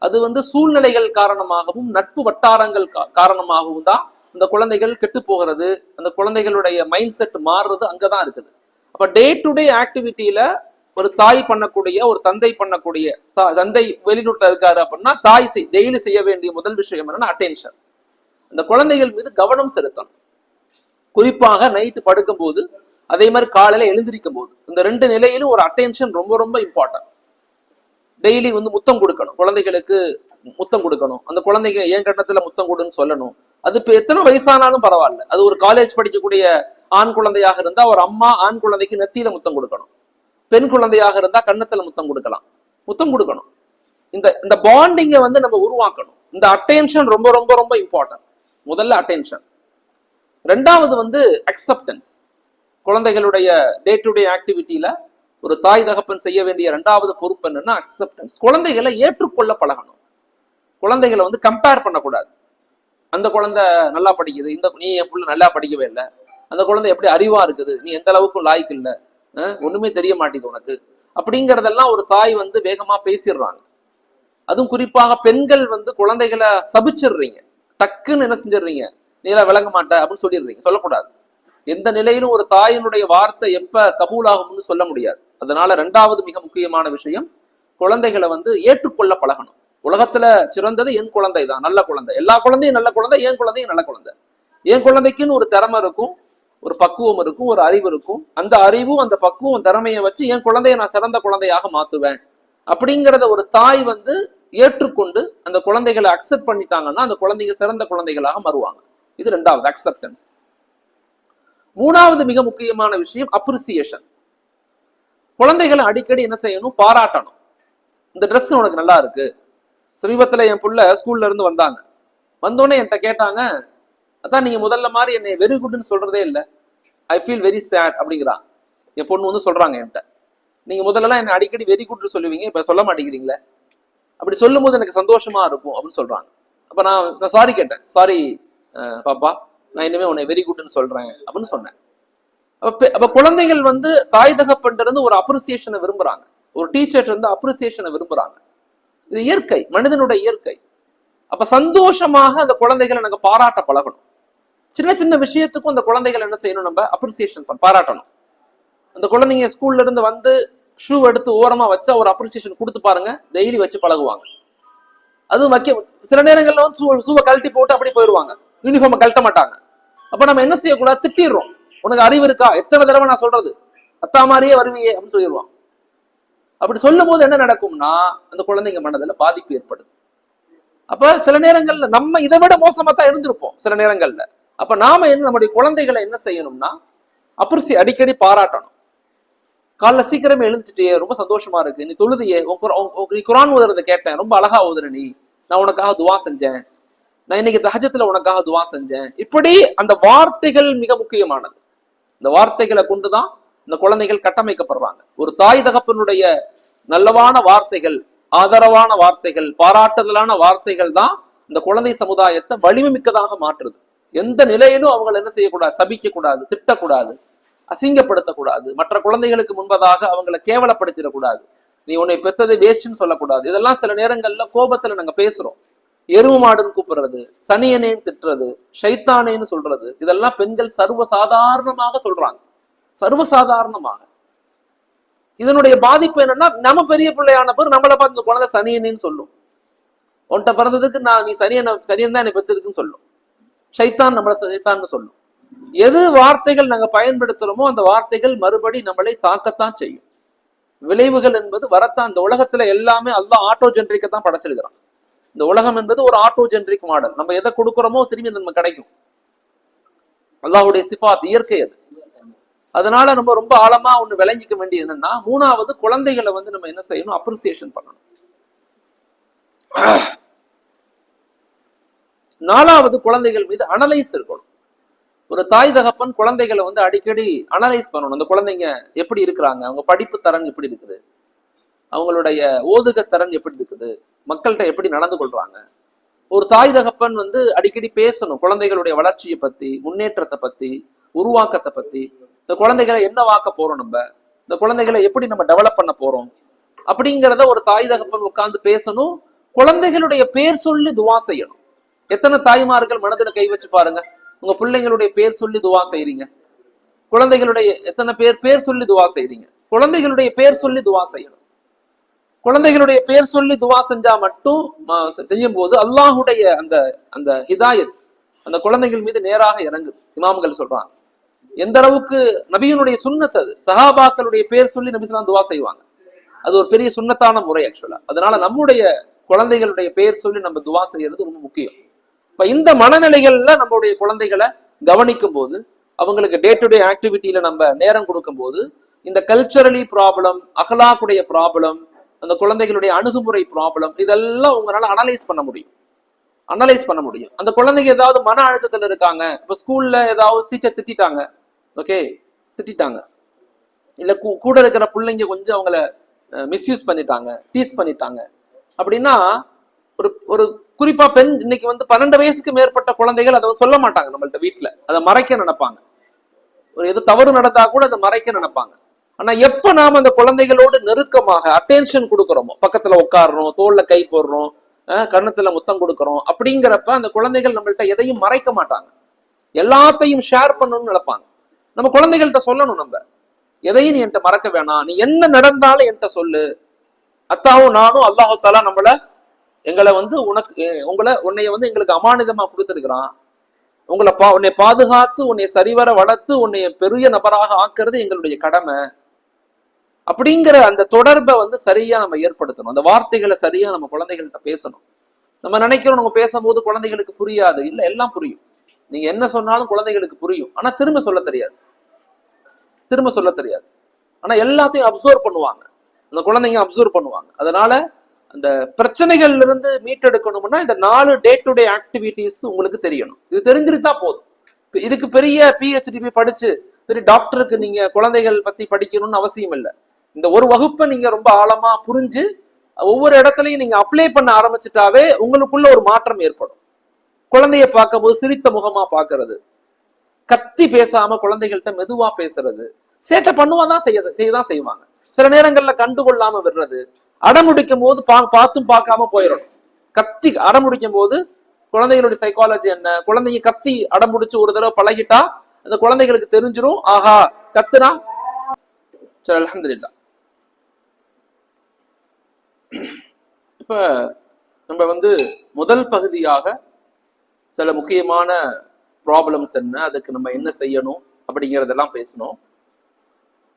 அது வந்து சூழ்நிலைகள் காரணமாகவும் நட்பு வட்டாரங்கள் காரணமாகவும் தான் அந்த குழந்தைகள் கெட்டு போகிறது. அந்த குழந்தைகளுடைய மைண்ட் செட் மாறுறது அங்கதான் இருக்குது. அப்ப டே டு டே ஆக்டிவிட்டியில ஒரு தாய் பண்ணக்கூடிய, ஒரு தந்தை பண்ணக்கூடிய, தந்தை வெளிநாட்டுல இருக்காரு அப்படின்னா தாய் டெய்லி செய்ய வேண்டிய முதல் விஷயம் என்னன்னா அட்டென்ஷன். அந்த குழந்தைகள் மீது கவனம் செலுத்தணும். குறிப்பாக நைட்டு படுக்கும் போது, அதே மாதிரி காலையில எழுந்திருக்கும் போது, இந்த ரெண்டு நிலையிலும் ஒரு அட்டென்ஷன் ரொம்ப ரொம்ப இம்பார்ட்டன்ட். டெய்லி வந்து முத்தம் கொடுக்கணும், குழந்தைகளுக்கு முத்தம் கொடுக்கணும். அந்த குழந்தைங்க ஏன் கட்டத்துல முத்தம் கொடுன்னு சொல்லணும். அது இப்ப எத்தனை வயசானாலும் பரவாயில்ல. அது ஒரு காலேஜ் படிக்கக்கூடிய ஆண் குழந்தையாக இருந்தா ஒரு அம்மா ஆண் குழந்தைக்கு நெத்தியில முத்தம் கொடுக்கணும். பெண் குழந்தையாக இருந்தா கன்னத்துல முத்தம் கொடுக்கலாம். முத்தம் கொடுக்கணும். இந்த பாண்டிங்கை வந்து நம்ம உருவாக்கணும். இந்த அட்டென்ஷன் ரொம்ப ரொம்ப ரொம்ப இம்பார்ட்டன்ட். முதல்ல அட்டென்ஷன். ரெண்டாவது வந்து அக்செப்டன்ஸ். குழந்தைகளுடைய டே டு டே ஆக்டிவிட்டியில ஒரு தாய் தகப்பன் செய்ய வேண்டிய இரண்டாவது பொறுப்பு என்னன்னா அக்செப்டன்ஸ். குழந்தைகளை ஏற்றுக்கொள்ள பழகணும். குழந்தைகளை வந்து கம்பேர் பண்ணக்கூடாது. அந்த குழந்தை நல்லா படிக்குது, நீ என் புள்ள நல்லா படிக்கவே இல்லை, அந்த குழந்தை எப்படி அறிவா இருக்குது, நீ எந்த அளவுக்கும் லாய்க்கு இல்லை, ஒண்ணுமே தெரிய மாட்டேங்குது உனக்கு, அப்படிங்கறதெல்லாம் ஒரு தாய் வந்து வேகமா பேசிடுறாங்க. அதுவும் குறிப்பாக பெண்கள் வந்து குழந்தைகளை சபிச்சிடுறீங்க. டக்குன்னு என்ன செஞ்சிடுறீங்க, நீ எல்லாம் விளங்க மாட்ட அப்படின்னு சொல்லிடுறீங்க. சொல்லக்கூடாது. எந்த நிலையிலும் ஒரு தாயினுடைய வார்த்தை எப்ப கபூல் ஆகும்னு சொல்ல முடியாது. அதனால ரெண்டாவது மிக முக்கியமான விஷயம், குழந்தைகளை வந்து ஏற்றுக்கொள்ள பழகணும். உலகத்துல சிறந்தது என் குழந்தை தான், நல்ல குழந்தை. எல்லா குழந்தையும் நல்ல குழந்தை, என் குழந்தையும் நல்ல குழந்தை. என் குழந்தைக்குன்னு ஒரு திறமை இருக்கும், ஒரு பக்குவம் இருக்கும், ஒரு அறிவு இருக்கும். அந்த அறிவும் அந்த பக்குவம் திறமையை வச்சு என் குழந்தைய நான் சிறந்த குழந்தையாக மாத்துவேன் அப்படிங்கிறத ஒரு தாய் வந்து ஏற்றுக்கொண்டு அந்த குழந்தைகளை அக்செப்ட் பண்ணிட்டாங்கன்னா அந்த குழந்தைங்க சிறந்த குழந்தைகளாக மாறுவாங்க. இது ரெண்டாவது, அக்செப்டன்ஸ். மூணாவது மிக முக்கியமான விஷயம் அப்ரிசியேஷன். குழந்தைகளை அடிக்கடி என்ன செய்யணும், பாராட்டணும். இந்த ட்ரெஸ் உனக்கு நல்லா இருக்கு. சமீபத்துல என் புள்ள ஸ்கூல்ல இருந்து வந்தாங்க. வந்தோடனே என்கிட்ட கேட்டாங்க, அதான் நீங்க முதல்ல மாதிரி என்னை வெரி குட்னு சொல்றதே இல்லை, ஐ ஃபீல் வெரி சேட் அப்படிங்கிறான். என் பொண்ணு வந்து சொல்றாங்க என்கிட்ட, நீங்க முதல்லலாம் என்ன அடிக்கடி வெரி குட்னு சொல்லுவீங்க, இப்ப சொல்ல மாட்டேங்கிறீங்களே, அப்படி சொல்லும் போது எனக்கு சந்தோஷமா இருக்கும் அப்படின்னு சொல்றாங்க. அப்ப நான் சாரி கேட்டேன், சாரி பாப்பா, நான் இனிமே உன்னை வெரி குட்னு சொல்றேன் அப்படின்னு சொன்னேன். அப்ப குழந்தைகள் வந்து தாய் தகப்பன்ல இருந்து ஒரு அப்ரிசியேஷனை விரும்புறாங்க, ஒரு டீச்சர் இருந்து அப்ரிசியேஷனை விரும்புறாங்க. இது இயற்கை, மனிதனுடைய இயற்கை. அப்ப சந்தோஷமாக அந்த குழந்தைகளை நாங்க பாராட்ட பழகணும். சின்ன சின்ன விஷயத்துக்கும் அந்த குழந்தைகள் என்ன செய்யணும், நம்ம அப்ரிசியேஷன் பாராட்டணும். அந்த குழந்தைங்க ஸ்கூல்ல இருந்து வந்து ஷூ எடுத்து ஓரமா வச்சா ஒரு அப்ரிசியேஷன் கொடுத்து பாருங்க, டெய்லி வச்சு பழகுவாங்க. அதுவும் சில நேரங்கள்ல வந்து ஷூவை கழட்டி போட்டு அப்படி போயிடுவாங்க, யூனிஃபார்மை கழட்ட மாட்டாங்க. அப்ப நம்ம என்ன செய்யக்கூடாது, திட்டிடுறோம். உனக்கு அறிவு இருக்கா, எத்தனை தடவை நான் சொல்றது, அத்தா மாதிரியே வருவியே அப்படின்னு சொல்லிடுவான். அப்படி சொல்லும் போது என்ன நடக்கும்னா அந்த குழந்தைங்க மனதுல பாதிப்பு ஏற்படுது. அப்ப சில நேரங்கள்ல நம்ம இதை விட மோசமா தான் இருந்திருப்போம் சில நேரங்கள்ல. அப்ப நாம என்ன, நம்முடைய குழந்தைகளை என்ன செய்யணும்னா அடிக்கடி பாராட்டணும். காலைல சீக்கிரமே எழுந்துச்சிட்டே, ரொம்ப சந்தோஷமா இருக்கு, நீ தொழுதியே, நீ குரான் ஓதுறத கேட்டேன், ரொம்ப அழகா ஓதுற நீ, நான் உனக்காக துவா செஞ்சேன், நான் இன்னைக்கு தஹஜத்துல உனக்காக துவா செஞ்சேன். இப்படி அந்த வார்த்தைகள் மிக முக்கியமானது. இந்த வார்த்தைகளை கொண்டுதான் இந்த குழந்தைகள் கட்டமைக்கப்படுறாங்க. ஒரு தாய் தகப்பனுடைய நல்லவான வார்த்தைகள், ஆதரவான வார்த்தைகள், பாராட்டுதலான வார்த்தைகள் தான் இந்த குழந்தை சமுதாயத்தை வலிமை மிக்கதாக மாற்றுது. எந்த நிலையிலும் அவங்களை என்ன செய்யக்கூடாது, சபிக்க கூடாது, திட்டக்கூடாது, அசிங்கப்படுத்தக்கூடாது, மற்ற குழந்தைகளுக்கு முன்பதாக அவங்களை கேவலப்படுத்திடக்கூடாது, நீ உன்னை பெத்ததை வேஸ்ட்னு சொல்லக்கூடாது. இதெல்லாம் சில நேரங்கள்ல கோபத்துல நாங்க பேசுறோம். எருவு மாடுன்னு கூப்பிடுறது, சனியனேன்னு திட்டுறது, ஷைத்தானேன்னு சொல்றது, இதெல்லாம் பெண்கள் சர்வசாதாரணமாக சொல்றாங்க. சர்வசாதாரணமாக. இதனுடைய பாதிப்பு என்னன்னா, நம்ம பெரிய பிள்ளையான பிறகு நம்மளை பார்த்து இந்த குழந்தை சனியன்னு சொல்லும். உன்கிட்ட பிறந்ததுக்கு நீ சனியன் தான் என்னை பெற்றிருக்குன்னு சொல்லும். ஷைத்தான் நம்மளை ஷைத்தான்னு சொல்லும். எது வார்த்தைகள் நாங்க பயன்படுத்துறோமோ அந்த வார்த்தைகள் மறுபடி நம்மளை தாக்கத்தான் செய்யும். விளைவுகள் என்பது வரத்தான். இந்த உலகத்துல எல்லாமே அல்லாஹ் ஆட்டோ ஜென்ரிக்க தான் படைச்சிருக்கிறான். இந்த உலகம் என்பது ஒரு ஆட்டோ ஜென்ரிக் மாடல். நம்ம எதை கொடுக்குறோமோ திரும்பி நமக்கு கிடைக்கும். அல்லாஹுடைய சிஃபாத், இயற்கை அது. அதனால நம்ம ரொம்ப ஆழமா ஒண்ணு விளங்கிக்க வேண்டியது என்னன்னா, மூணாவது குழந்தைகளை நம்ம என்ன செய்யணும், அப்ரிசியேஷன் பண்ணணும். நாலாவது குழந்தைகள் மீது அனலைஸ் இருக்கணும். ஒரு தாய் தகப்பன் குழந்தைகளை அடிக்கடி அனலைஸ் பண்ணணும். அந்த குழந்தைங்க எப்படி இருக்கிறாங்க, அவங்க படிப்பு தரம் எப்படி இருக்குது, அவங்களுடைய ஓதுக திறன் எப்படி இருக்குது, மக்கள்கிட்ட எப்படி நடந்து கொள்றாங்க. ஒரு தாய் தகப்பன் அடிக்கடி பேசணும் குழந்தைகளுடைய வளர்ச்சியை பத்தி, முன்னேற்றத்தை பத்தி, உருவாக்கத்தை பத்தி. இந்த குழந்தைகளை என்ன வாக்க போறோம், நம்ம இந்த குழந்தைகளை எப்படி நம்ம டெவலப் பண்ண போறோம் அப்படிங்கிறத ஒரு தாய் தகப்பன் உட்கார்ந்து பேசணும். குழந்தைகளுடைய பேர் சொல்லி துவா செய்யணும். எத்தனை தாய்மார்கள் மனதுல கை வச்சு பாருங்க, உங்க பிள்ளைங்களுடைய பேர் சொல்லி துவா செய்றீங்க. குழந்தைகளுடைய எத்தனை பேர் சொல்லி துவா செய்றீங்க. குழந்தைகளுடைய பேர் சொல்லி துவா செய்யணும். குழந்தைகளுடைய பேர் சொல்லி துவா செஞ்சா மட்டும் செய்யும் போது அல்லாஹுடைய அந்த அந்த ஹிதாயத் அந்த குழந்தைகள் மீது நேராக இறங்குது. இமாம்கள் சொல்றாங்க. எந்த அளவுக்கு நபியினுடைய சுன்னத் அது. சஹாபாக்களுடைய பேர் சொல்லி நபி ஸல்லல்லாஹு துவா செய்வாங்க. அது ஒரு பெரிய சுன்னத்தான முறை ஆக்சுவலா. அதனால நம்முடைய குழந்தைகளுடைய பேர் சொல்லி நம்ம துவா செய்யறது ரொம்ப முக்கியம். இப்ப இந்த மனநிலைகள்ல நம்மளுடைய குழந்தைகளை கவனிக்கும் போது, அவங்களுக்கு டே டு டே ஆக்டிவிட்டியில நம்ம நேரம் கொடுக்கும் போது, இந்த கல்ச்சரலி ப்ராப்ளம், அகலாக்குடைய ப்ராப்ளம், அந்த குழந்தைகளுடைய அணுகுமுறை ப்ராப்ளம், இதெல்லாம் உங்களால அனலைஸ் பண்ண முடியும். அந்த குழந்தைங்க ஏதாவது மன அழுத்தத்துல இருக்காங்க, இப்ப ஸ்கூல்ல ஏதாவது டீச்சர் திட்டாங்க, ஓகே திட்டாங்க, இல்ல கூட இருக்கிற பிள்ளைங்க கொஞ்சம் அவங்கள மிஸ்யூஸ் பண்ணிட்டாங்க, டீஸ் பண்ணிட்டாங்க அப்படின்னா, ஒரு ஒரு குறிப்பா பெண் இன்னைக்கு 12 வயசுக்கு மேற்பட்ட குழந்தைகள் அதை சொல்ல மாட்டாங்க நம்மள்ட்ட வீட்டுல, அதை மறைக்க நினைப்பாங்க. ஒரு எது தவறு நடந்தா கூட அதை மறைக்க நினைப்பாங்க. ஆனா எப்ப நாம அந்த குழந்தைகளோடு நெருக்கமாக அட்டென்ஷன் கொடுக்குறோமோ, பக்கத்துல உட்காடுறோம், தோல்ல கை போடுறோம், கண்ணத்துல முத்தம் கொடுக்குறோம், அப்படிங்கிறப்ப அந்த குழந்தைகள் நம்மள்ட்ட எதையும் மறைக்க மாட்டாங்க, எல்லாத்தையும் ஷேர் பண்ணணும்னு நினைப்பாங்க. நம்ம குழந்தைகள்கிட்ட சொல்லணும், நம்ம எதையும் நீ என்கிட்ட மறக்க வேணாம், நீ என்ன நடந்தாலும் என்கிட்ட சொல்லு, அத்தாவும் நானும் அல்லாஹு தாலா எங்களை உன்னைய எங்களுக்கு அமானிதமா கொடுத்துருக்கிறான், உன்னை பாதுகாத்து உன்னை சரிவர வளர்த்து உன்னை பெரிய நபராக ஆக்குறது எங்களுடைய கடமை. அப்படிங்கிற அந்த தொடர்பை சரியா நம்ம ஏற்படுத்தணும். அந்த வார்த்தைகளை சரியா நம்ம குழந்தைகள்கிட்ட பேசணும். நம்ம நினைக்கிறோம் நம்ம பேசும்போது குழந்தைகளுக்கு புரியாது. இல்ல, எல்லாம் புரியும். நீங்க என்ன சொன்னாலும் குழந்தைகளுக்கு புரியும். ஆனா திரும்ப சொல்ல தெரியாது. ஆனா எல்லாத்தையும் அப்சர்வ் பண்ணுவாங்க. அந்த குழந்தைங்க அப்சர்வ் பண்ணுவாங்க. அதனால அந்த பிரச்சனைகள்ல இருந்து மீட்டெடுக்கணும்னா இந்த 4 டே டு டே ஆக்டிவிட்டிஸ் உங்களுக்கு தெரியணும். இது தெரிஞ்சிருந்தா போதும். இதுக்கு பெரிய PhD படிச்சு பெரிய டாக்டருக்கு நீங்க குழந்தைகள் பத்தி படிக்கணும்னு அவசியம் இல்லை. இந்த ஒரு வகுப்பை நீங்க ரொம்ப ஆழமா புரிஞ்சு ஒவ்வொரு இடத்துலையும் நீங்க அப்ளை பண்ண ஆரம்பிச்சுட்டாவே உங்களுக்குள்ள ஒரு மாற்றம் ஏற்படும். குழந்தைய பார்க்கும்போது சிரித்த முகமா பாக்குறது, கத்தி பேசாம குழந்தைகள்கிட்ட மெதுவா பேசுறது, சேட்டை பண்ணுவாதான் செய்யதான் செய்வாங்க. சில நேரங்கள்ல கண்டுகொள்ளாம விடுறது, அடமுடிக்கும் போது பார்த்தும் பார்க்காம போயிடணும். கத்தி அடமுடிக்கும் போது குழந்தைகளுடைய சைக்காலஜி என்ன, குழந்தைங்க கத்தி அடமுடிச்சு ஒரு தடவை பழகிட்டா அந்த குழந்தைகளுக்கு தெரிஞ்சிடும், ஆஹா கத்துனா சரி அல்ஹம்துலில்லாஹ். இப்ப நம்ம முதல் பகுதியாக சில முக்கியமான ப்ராப்ளம்ஸ் என்ன, அதுக்கு நம்ம என்ன செய்யணும் அப்படிங்கிறதெல்லாம் பேசணும்.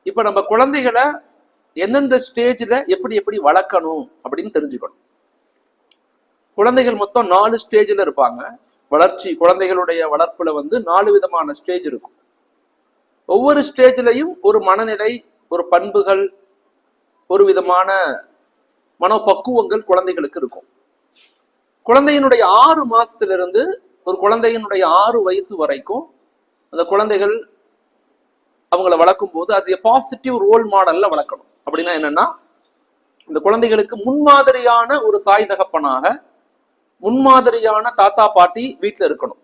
இப்ப நம்ம குழந்தைகளை எந்தெந்த ஸ்டேஜ்ல எப்படி எப்படி வளர்க்கணும் அப்படின்னு தெரிஞ்சுக்கணும். குழந்தைகள் மொத்தம் 4 ஸ்டேஜ்ல இருப்பாங்க. வளர்ச்சி குழந்தைகளுடைய வளர்ப்புல 4 விதமான ஸ்டேஜ் இருக்கும். ஒவ்வொரு ஸ்டேஜ்லையும் ஒரு மனநிலை, ஒரு பண்புகள், ஒரு விதமான மனோபக்குவங்கள் குழந்தைகளுக்கு இருக்கும். குழந்தையினுடைய 6 மாசத்துல இருந்து ஒரு குழந்தையினுடைய 6 வயசு வரைக்கும் அந்த குழந்தைகள் அவங்கள வளர்க்கும் போது அது பாசிட்டிவ் ரோல் மாடல்ல வளர்க்கணும். அப்படின்னா என்னன்னா, இந்த குழந்தைகளுக்கு முன்மாதிரியான ஒரு தாய் தகப்பனாக, முன்மாதிரியான தாத்தா பாட்டி வீட்டுல இருக்கணும்.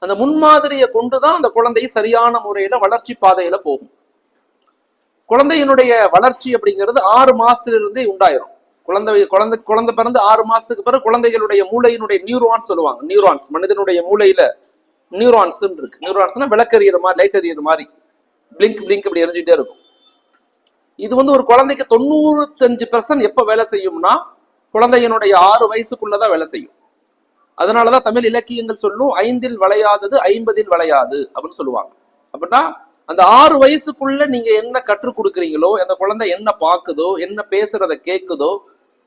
அந்த முன்மாதிரியை கொண்டுதான் அந்த குழந்தை சரியான முறையில வளர்ச்சி பாதையில போகும். குழந்தையினுடைய வளர்ச்சி அப்படிங்கிறது 6 மாசத்துல இருந்தே உண்டாயிரும். குழந்தை பிறந்து 6 மாசத்துக்கு பிறகு குழந்தைகளுடைய மூளையினுடைய நியூரான்ஸ் சொல்லுவாங்க. நியூரான்ஸ், மனிதனுடைய மூளையில நியூரான்ஸ் இருக்கு. நியூரான்ஸ்னா விளக்கறிகிற மாதிரி, லைட் எறிகிற மாதிரி பிளிங்க் பிளிங்க் அப்படி எரிஞ்சுட்டே இருக்கும். இது ஒரு குழந்தைக்கு 95% எப்ப வேலை செய்யும்னா குழந்தையினுடைய 6 வயசுக்குள்ளதான் வேலை செய்யும். அதனாலதான் தமிழ் இலக்கியங்கள் சொல்லும் 5ல் விளையாதது 50ல் விளையாது அப்படின்னு சொல்லுவாங்க. அப்படின்னா அந்த 6 வயசுக்குள்ள நீங்க என்ன கற்றுக் கொடுக்குறீங்களோ, அந்த குழந்தை என்ன பாக்குதோ, என்ன பேசுறத கேக்குதோ,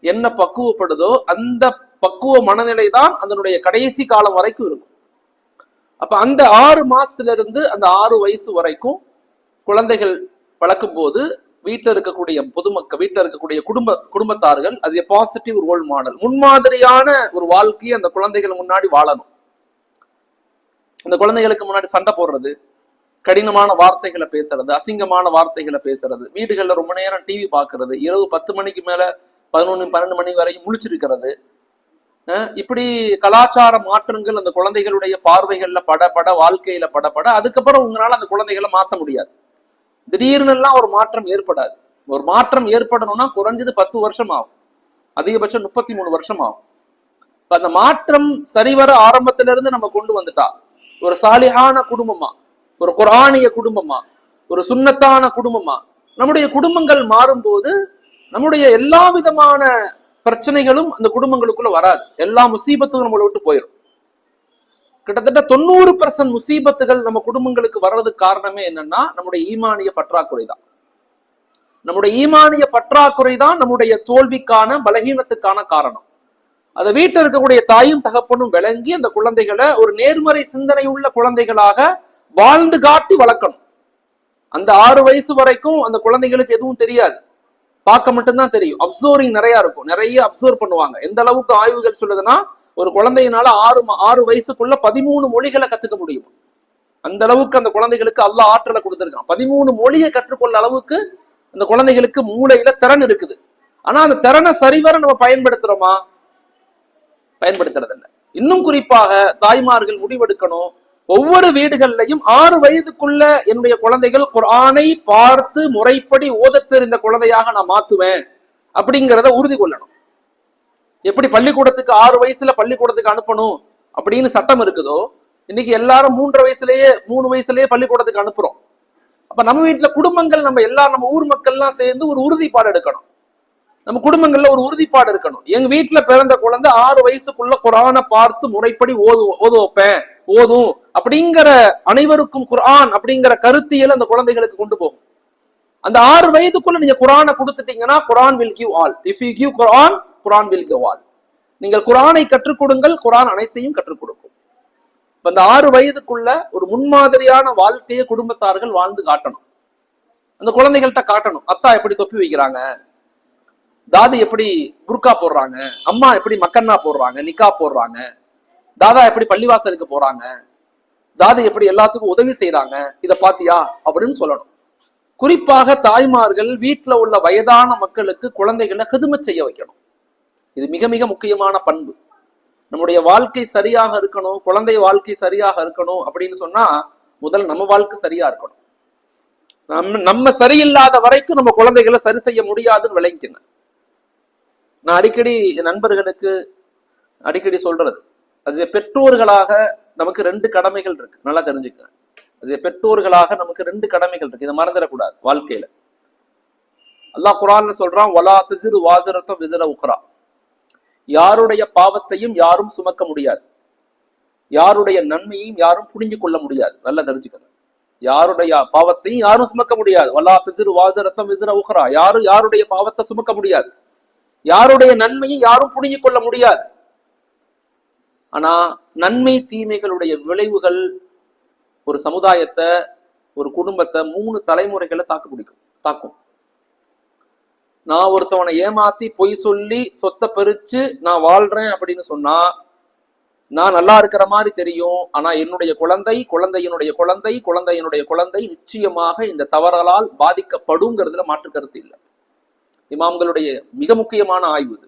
என்ன பக்குவப்படுதோ, அந்த பக்குவ மனநிலை தான் அதனுடைய கடைசி காலம் வரைக்கும் இருக்கும். அப்ப அந்த 6 மாசத்துல இருந்து அந்த 6 வயசு வரைக்கும் குழந்தைகள் வளர்க்கும் போது வீட்டில் இருக்கக்கூடிய பொதுமக்கள், வீட்டில் இருக்கக்கூடிய குடும்பத்தார்கள் அது பாசிட்டிவ் ரோல் மாடல், முன்மாதிரியான ஒரு வாழ்க்கையை அந்த குழந்தைகள் முன்னாடி வாழணும். அந்த குழந்தைகளுக்கு முன்னாடி சண்டை போடுறது, கடினமான வார்த்தைகளை பேசுறது, அசிங்கமான வார்த்தைகளை பேசுறது, வீடுகள்ல ரொம்ப நேரம் டிவி பாக்குறது, இரவு 10 மணிக்கு மேல 11, 12 மணி வரைக்கும் முழிச்சிருக்கிறது, இப்படி கலாச்சார மாற்றங்கள் அந்த குழந்தைகளுடைய பார்வைகள்ல பட வாழ்க்கையில பட அதுக்கப்புறம் உங்களால அந்த குழந்தைகளை மாற்ற முடியாது. திடீர்னு எல்லாம் ஒரு மாற்றம் ஏற்படாது. ஒரு மாற்றம் ஏற்படணும்னா குறைஞ்சது 10 வருஷம் ஆகும், அதிகபட்சம் 33 வருஷம் ஆகும். அந்த மாற்றம் சரிவர ஆரம்பத்திலிருந்து நம்ம கொண்டு வந்துட்டா ஒரு சாலிஹான குடும்பமா, ஒரு குர்ஆனிய குடும்பமா, ஒரு சுன்னத்தான குடும்பமா நம்முடைய குடும்பங்கள் மாறும்போது நம்முடைய எல்லா விதமான பிரச்சனைகளும் அந்த குடும்பங்களுக்குள்ள வராது. எல்லா முசீபத்தும் நம்மளை விட்டு போயிடும். கிட்டத்தட்ட 90% முசீபத்துகள் நம்ம குடும்பங்களுக்கு வர்றதுக்கு காரணமே என்னன்னா நம்முடைய ஈமானிய பற்றாக்குறை தான். நம்முடைய ஈமானிய பற்றாக்குறை தான் நம்முடைய தோல்விக்கான, பலகீனத்துக்கான காரணம். அதை வீட்டில் இருக்கக்கூடிய தாயும் தகப்பனும் விளங்கி அந்த குழந்தைகளை ஒரு நேர்மறை சிந்தனை உள்ள குழந்தைகளாக வாழ்ந்து காட்டி வளர்க்கணும். அந்த 6 வயசு வரைக்கும் அந்த குழந்தைகளுக்கு எதுவும் தெரியாது, பார்க்க மட்டும்தான் தெரியும். அப்சர்விங் நிறைய இருக்கும், நிறைய அப்சர்வ் பண்ணுவாங்க. எந்த அளவுக்கு ஆய்வுகள் சொல்லுதுன்னா ஒரு குழந்தையினால 6 வயசுக்குள்ள 13 மொழிகளை கத்துக்க முடியும். அந்த அளவுக்கு அந்த குழந்தைகளுக்கு அல்லாஹ் ஆற்றலை கொடுத்திருக்கான். 13 மொழியை கற்றுக்கொள்ள அளவுக்கு அந்த குழந்தைகளுக்கு மூளையில திறன் இருக்குது. ஆனா அந்த திறனை சரிவர நம்ம பயன்படுத்துறோமா? பயன்படுத்துறது இல்லை. இன்னும் குறிப்பாக தாய்மார்கள் முடிவெடுக்கணும், ஒவ்வொரு வீடுகள்லையும் 6 வயதுக்குள்ள என்னுடைய குழந்தைகள் குர்ஆனை பார்த்து முறைப்படி ஓதத் தெரிந்த குழந்தையாக நான் மாத்துவேன் அப்படிங்கிறத உறுதி கொள்ளணும். எப்படி பள்ளிக்கூடத்துக்கு 6 வயசுல பள்ளிக்கூடத்துக்கு அனுப்பணும் அப்படின்னு சட்டம் இருக்குதோ, இன்னைக்கு எல்லாரும் 3 வயசுலயே பள்ளிக்கூடத்துக்கு அனுப்புறோம். அப்ப நம்ம வீட்டுல குடும்பங்கள், நம்ம ஊர் மக்கள்லாம் சேர்ந்து ஒரு உறுதிப்பாடு எடுக்கணும். நம்ம குடும்பங்கள்ல ஒரு உறுதிப்பாடு இருக்கணும். எங்க வீட்டுல பிறந்த குழந்தை 6 வயசுக்குள்ள குர்ஆனை பார்த்து முறைப்படி ஓத வைப்பேன், ஓதும் அப்படிங்கிற அனைவருக்கும் குர்ஆன் அப்படிங்கிற கருத்தியல் அந்த குழந்தைகளுக்கு கொண்டு போகும். அந்த 6 வயதுக்குள்ள நீங்க குர்ஆனை கொடுத்துட்டீங்கன்னா Quran will give all. If you give Quran, Quran will give all. நீங்கள் குர்ஆனை கற்றுக் கொடுங்கள், குர்ஆன் அனைத்தையும் கற்றுக் கொடுக்கும். அந்த 6 வயதுக்குள்ள ஒரு முன்மாதிரியான வாழ்க்கையை குடும்பத்தார்கள் வாழ்ந்து காட்டணும். அந்த குழந்தைகள்கிட்ட காட்டணும், அத்தா எப்படி தொப்பி வைக்கிறாங்க, தாதி எப்படி புர்கா போடுறாங்க, அம்மா எப்படி மக்கன்னா போடுறாங்க, நிக்கா போடுறாங்க, தாதா எப்படி பள்ளிவாசலுக்கு போறாங்க, தாதி எப்படி எல்லாத்துக்கும் உதவி செய்யறாங்க, இதை பாத்தியா அப்படின்னு சொல்லணும். குறிப்பாக தாய்மார்கள் வீட்டுல உள்ள வயதான மக்களுக்கு குழந்தைகளை ஹிதுமத் செய்ய வைக்கணும். இது மிக மிக முக்கியமான பண்பு. நம்முடைய வாழ்க்கை சரியாக இருக்கணும், குழந்தை வாழ்க்கை சரியாக இருக்கணும் அப்படின்னு சொன்னா முதல்ல நம்ம வாழ்க்கை சரியா இருக்கணும். நம்ம சரியில்லாத வரைக்கும் நம்ம குழந்தைகளை சரி செய்ய முடியாதுன்னு விளங்கிக்கங்க. நான் அடிக்கடி என் நண்பர்களுக்கு அடிக்கடி சொல்றது, அது பெற்றோர்களாக நமக்கு 2 கடமைகள் இருக்கு, நல்லா தெரிஞ்சுக்க. அது பெற்றோர்களாக நமக்கு 2 கடமைகள் இருக்கு, இதை மறந்துடக்கூடாது வாழ்க்கையில. அல்லாஹ் குர்ஆன்ல சொல்றான், வலா தஸிரு வாஸிரத்துன் விஸ்ர உக்ரா. யாருடைய பாவத்தையும் யாரும் சுமக்க முடியாது, யாருடைய நன்மையையும் யாரும் புரிஞ்சு கொள்ள முடியாது. நல்லா தெரிஞ்சுக்கணும், யாருடைய பாவத்தையும் யாரும் சுமக்க முடியாது. வலா தஸிரு வாஸிரத்துன் விஸ்ர உக்ரா. யாருடைய பாவத்தை சுமக்க முடியாது, யாருடைய நன்மையை யாரும் புரிஞ்சு கொள்ள முடியாது. ஆனா நன்மை தீமைகளுடைய விளைவுகள் ஒரு சமுதாயத்தை, ஒரு குடும்பத்தை 3 தலைமுறைகளை தாக்கும். நான் ஒருத்தவனை ஏமாத்தி பொய் சொல்லி சொத்தை பெருச்சு நான் வாழ்றேன் அப்படின்னு சொன்னா நான் நல்லா இருக்கிற மாதிரி தெரியும். ஆனா என்னுடைய குழந்தையினுடைய குழந்தை நிச்சயமாக இந்த தவறுகளால் பாதிக்கப்படுங்கிறதுல மாற்று கருத்து இல்லை. இமாம்களுடைய மிக முக்கியமான ஆய்வு இது.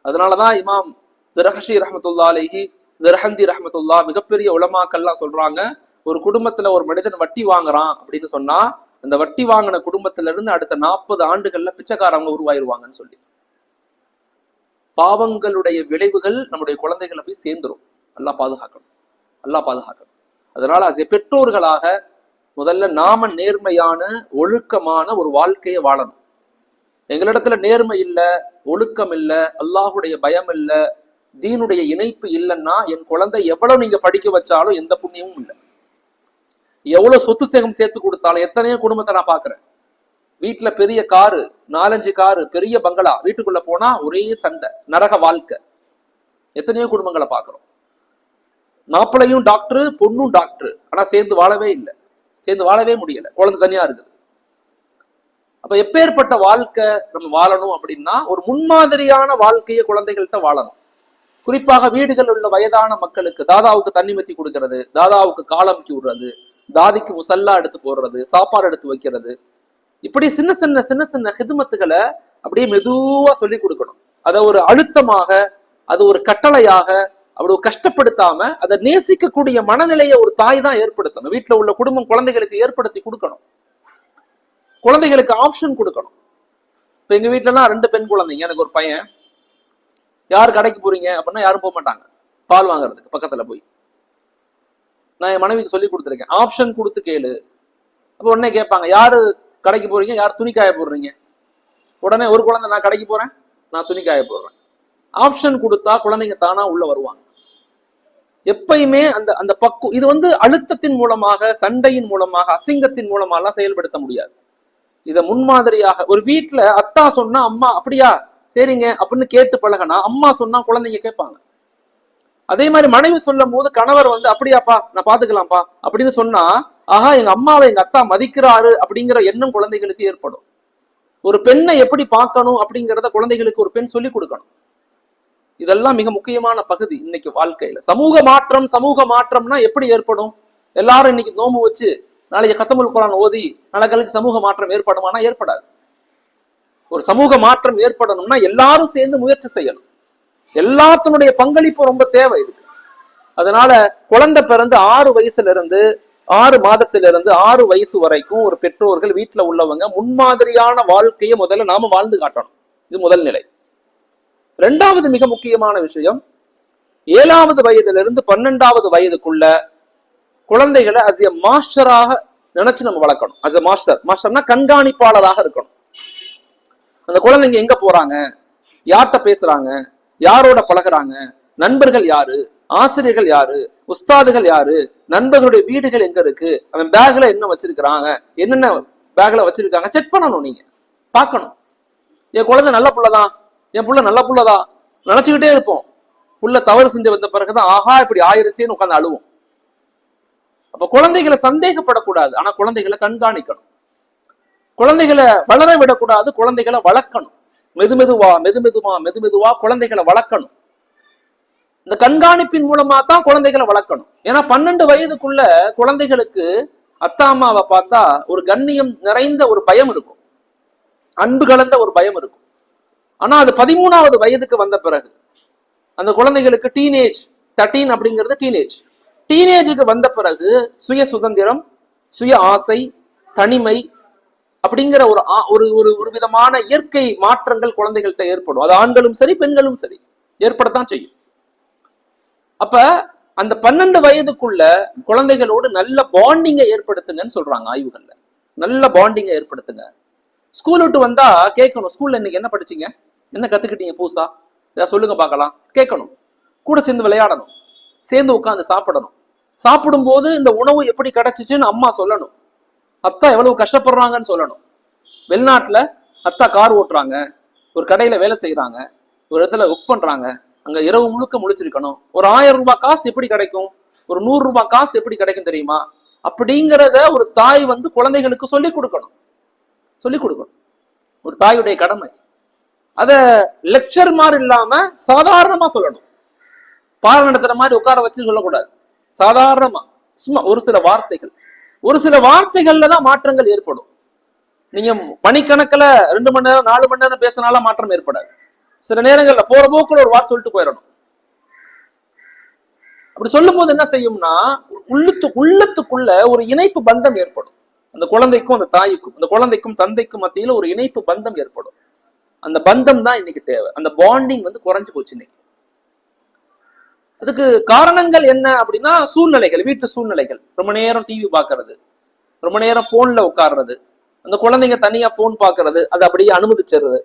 அதனாலதான் இமாம் ஜரஹஷி ரஹ்மத்துல்லாஹி அலைஹி, ஜரஹந்தி ரஹ்மத்துல்லாஹ், மிகப்பெரிய உலமாக்கள்லாம் சொல்றாங்க, ஒரு குடும்பத்துல ஒரு மனிதன் வட்டி வாங்குறான் அப்படின்னு சொன்னா அந்த வட்டி வாங்கின குடும்பத்துல இருந்து அடுத்த 40 ஆண்டுகள்ல பிச்சைக்காரங்க உருவாயிருவாங்கன்னு சொல்லி. பாவங்களுடைய விளைவுகள் நம்முடைய குழந்தைகளை போய் சேர்ந்துரும். அல்லாஹ் பாதுகாக்கணும். அதனால பெற்றோர்களாக முதல்ல நாம நேர்மையான ஒழுக்கமான ஒரு வாழ்க்கையை வாழணும். எங்களிடத்துல நேர்மை இல்ல, ஒழுக்கம் இல்ல, அல்லாஹுடைய பயம் இல்ல, தீனுடைய இணைப்பு இல்லைன்னா என் குழந்தை எவ்வளவு நீங்க படிக்க வச்சாலும் எந்த புண்ணியமும் இல்லை. எவ்வளவு சொத்து சேகம் சேர்த்து கொடுத்தாலும், எத்தனையோ குடும்பத்தை நான் பாக்குறேன், வீட்டுல பெரிய காரு, 4-5 காரு, பெரிய பங்களா, வீட்டுக்குள்ள போனா ஒரே சண்டை, நரக வாழ்க்கை. எத்தனையோ குடும்பங்களை பாக்குறோம். மாப்பிள்ளையும் டாக்டரு, பொண்ணும் டாக்டரு, ஆனா சேர்ந்து வாழவே இல்லை, சேர்ந்து வாழவே முடியல, குழந்தை தனியா இருக்குது. அப்ப எப்பேற்பட்ட வாழ்க்கை நம்ம வாழணும் அப்படின்னா ஒரு முன்மாதிரியான வாழ்க்கையை குழந்தைகள்கிட்ட வாழணும். குறிப்பாக வீடுகள் உள்ள வயதான மக்களுக்கு தாதாவுக்கு தண்ணி மத்தி கொடுக்கறது, தாதாவுக்கு காலம்கி விடுறது, தாதிக்கு முசல்லா எடுத்து போடுறது, சாப்பாடு எடுத்து வைக்கிறது, இப்படி சின்ன சின்ன சின்ன சின்ன ஹிதுமத்துகளை அப்படியே மெதுவா சொல்லி கொடுக்கணும். அதை ஒரு அழுத்தமாக, அது ஒரு கட்டளையாக அவ்வளவு கஷ்டப்படுத்தாம அதை நேசிக்கக்கூடிய மனநிலையை ஒரு தாய் தான் ஏற்படுத்தணும். வீட்டுல உள்ள குடும்பம் குழந்தைகளுக்கு ஏற்படுத்தி கொடுக்கணும். குழந்தைகளுக்கு ஆப்ஷன் கொடுக்கணும். இப்ப எங்க வீட்டுலலாம் 2 பெண் குழந்தைங்க, எனக்கு ஒரு பையன். யார் கடைக்கு போறீங்க அப்படின்னா யாரும் போக மாட்டாங்க பால் வாங்குறதுக்கு பக்கத்துல போய். நான் என் மனைவிக்கு சொல்லி கொடுத்துருக்கேன், ஆப்ஷன் கொடுத்து கேளு. அப்ப உடனே கேட்பாங்க, யாரு கடைக்கு போறீங்க, யார் துணி காய போடுறீங்க. உடனே ஒரு குழந்தை, நான் கடைக்கு போறேன், நான் துணி காய போடுறேன். ஆப்ஷன் கொடுத்தா குழந்தைங்க தானா உள்ள வருவாங்க. எப்பயுமே அந்த அந்த பக்கு இது அழுத்தத்தின் மூலமாக, சண்டையின் மூலமாக, அசிங்கத்தின் மூலமாக செயல்படுத்த முடியாது. இதை முன்மாதிரியாக ஒரு வீட்டுல அத்தா சொன்னா அம்மா அப்படியா சரிங்க அப்படின்னு கேட்டு பழகனா, அம்மா சொன்னா குழந்தைங்க கேட்பாங்க. அதே மாதிரி மனைவி சொல்லும் போது கணவர் அப்படியாப்பா நான் பாத்துக்கலாம்ப்பா அப்படின்னு சொன்னா, ஆஹா எங்க அம்மாவை எங்க அத்தா மதிக்கிறாரு அப்படிங்கிற எண்ணம் குழந்தைகளுக்கு ஏற்படும். ஒரு பெண்ணை எப்படி பார்க்கணும் அப்படிங்கிறத குழந்தைகளுக்கு ஒரு பெண் சொல்லி கொடுக்கணும். இதெல்லாம் மிக முக்கியமான பகுதி இன்னைக்கு வாழ்க்கையில. சமூக மாற்றம்னா எப்படி ஏற்படும்? எல்லாரும் இன்னைக்கு நோம்பு வச்சு நாளைக்கு கத்தமுல் குர்ஆன் ஓதி நாளை கழிச்சு சமூக மாற்றம் ஏற்படுமானா ஏற்படாது. ஒரு சமூக மாற்றம் ஏற்படணும்னா எல்லாரும் சேர்ந்து முயற்சி செய்யணும். எல்லாத்தினுடைய பங்களிப்பு ரொம்ப தேவை இருக்கு. அதனால குழந்தை பிறந்து 6 வயசுல இருந்து 6 மாதத்திலிருந்து 6 வயசு வரைக்கும் ஒரு பெற்றோர்கள் வீட்டுல உள்ளவங்க முன்மாதிரியான வாழ்க்கையை முதல்ல நாம வாழ்ந்து காட்டணும். இது முதல் நிலை. 2வது மிக முக்கியமான விஷயம், 7வது வயதிலிருந்து 12வது வயதுக்குள்ள குழந்தைகளை அஸ் எ மாஸ்டராக நினைச்சு நம்ம வளர்க்கணும். அஸ் எ மாஸ்டர்னா கண்காணிப்பாளராக இருக்கணும். அந்த குழந்தைங்க எங்க போறாங்க, யார்கிட்ட பேசுறாங்க, யாரோட பழகுறாங்க, நண்பர்கள் யாரு, ஆசிரியர்கள் யாரு, உஸ்தாதுகள் யாரு, நண்பர்களுடைய வீடுகள் எங்க இருக்கு, அவன் பேக்ல என்ன வச்சிருக்கிறாங்க, என்னென்ன பேக்ல வச்சிருக்காங்க செக் பண்ணணும். நீங்க பார்க்கணும். என் குழந்தை நல்ல புள்ளதான், என் புள்ள நல்ல புள்ளதான் நினைச்சுக்கிட்டே இருப்போம். புள்ள தவறு செஞ்சு வந்த பிறகுதான் ஆஹா இப்படி ஆயிருச்சேன்னு உட்காந்து அழுவோம். அப்ப குழந்தைகளை சந்தேகப்படக்கூடாது, ஆனா குழந்தைகளை கண்காணிக்கணும். குழந்தைகளை வளர விடக்கூடாது, குழந்தைகளை வளர்க்கணும். மெதுமெதுவா குழந்தைகளை வளர்க்கணும். இந்த கண்காணிப்பின் மூலமா தான் குழந்தைகளை வளர்க்கணும். ஏன்னா 12 வயதுக்குள்ள குழந்தைகளுக்கு அத்தா அம்மாவை பார்த்தா ஒரு கண்ணியம் நிறைந்த ஒரு பயம் இருக்கும், அன்பு கலந்த ஒரு பயம் இருக்கும். ஆனா அது 13வது வயதுக்கு வந்த பிறகு அந்த குழந்தைகளுக்கு டீனேஜ் 13 அப்படிங்கிறது டீனேஜுக்கு வந்த பிறகு சுய சுதந்திரம், சுய ஆசை, தனிமை அப்படிங்கிற ஒரு விதமான இயற்கை மாற்றங்கள் குழந்தைகள்கிட்ட ஏற்படும். அது ஆண்களும் சரி பெண்களும் சரி ஏற்படத்தான் செய்யும். அப்ப அந்த 12 வயதுக்குள்ள குழந்தைகளோடு நல்ல பாண்டிங்கை ஏற்படுத்துங்கன்னு சொல்றாங்க ஆய்வுகள்ல. நல்ல பாண்டிங்கை ஏற்படுத்துங்க. ஸ்கூல் விட்டு வந்தா கேட்கணும், ஸ்கூல்ல இன்னைக்கு என்ன படிச்சீங்க, என்ன கத்துக்கிட்டீங்க புதுசா, இதை சொல்லுங்க பார்க்கலாம். கேட்கணும். கூட சேர்ந்து விளையாடணும், சேர்ந்து உட்காந்து சாப்பிடணும். சாப்பிடும் போது இந்த உணவு எப்படி கிடைச்சிச்சுன்னு அம்மா சொல்லணும், அத்தா எவ்வளவு கஷ்டப்படுறாங்கன்னு சொல்லணும். வெளிநாட்டுல அத்தா கார் ஓட்டுறாங்க, ஒரு கடையில வேலை செய்யறாங்க, ஒரு இடத்துல ஒர்க் பண்றாங்க, அங்க இரவு முழுக்க முழிச்சிருக்கணும். ஒரு 1000 ரூபாய் காசு எப்படி கிடைக்கும், ஒரு 100 ரூபாய் காசு எப்படி கிடைக்கும் தெரியுமா, அப்படிங்கிறத ஒரு தாய் குழந்தைகளுக்கு சொல்லிக் கொடுக்கணும். ஒரு தாயுடைய கடமை. அத லெக்சர் மாதிரி இல்லாம சாதாரணமா சொல்லணும். பாடம் நடத்துற மாதிரி உட்கார வச்சு சொல்லக்கூடாது. சாதாரணமா சும்மா ஒரு சில வார்த்தைகள்ல தான் மாற்றங்கள் ஏற்படும். நீங்க மணிக்கணக்கில் 2 மணி நேரம் 4 மணி நேரம் பேசினால மாற்றம் ஏற்படாது. சில நேரங்கள்ல போற போக்குல ஒரு வார்த்தை சொல்லிட்டு போயிடணும். அப்படி சொல்லும் போது என்ன செய்யும்னா உள்ளத்துக்குள்ள ஒரு இணைப்பு பந்தம் ஏற்படும். அந்த குழந்தைக்கும் அந்த தாய்க்கும், அந்த குழந்தைக்கும் தந்தைக்கும் மத்தியில ஒரு இணைப்பு பந்தம் ஏற்படும். அந்த பந்தம் தான் இன்னைக்கு தேவை. அந்த பாண்டிங் குறைஞ்சு போச்சு இன்னைக்கு. அதுக்கு காரணங்கள் என்ன அப்படின்னா சூழ்நிலைகள், வீட்டு சூழ்நிலைகள். ரொம்ப நேரம் டிவி பார்க்கறது, ரொம்ப நேரம் போன்ல உட்கார்றது, அந்த குழந்தைங்க தனியா போன் பாக்குறது, அதை அப்படியே அனுமதிச்சிடுறது.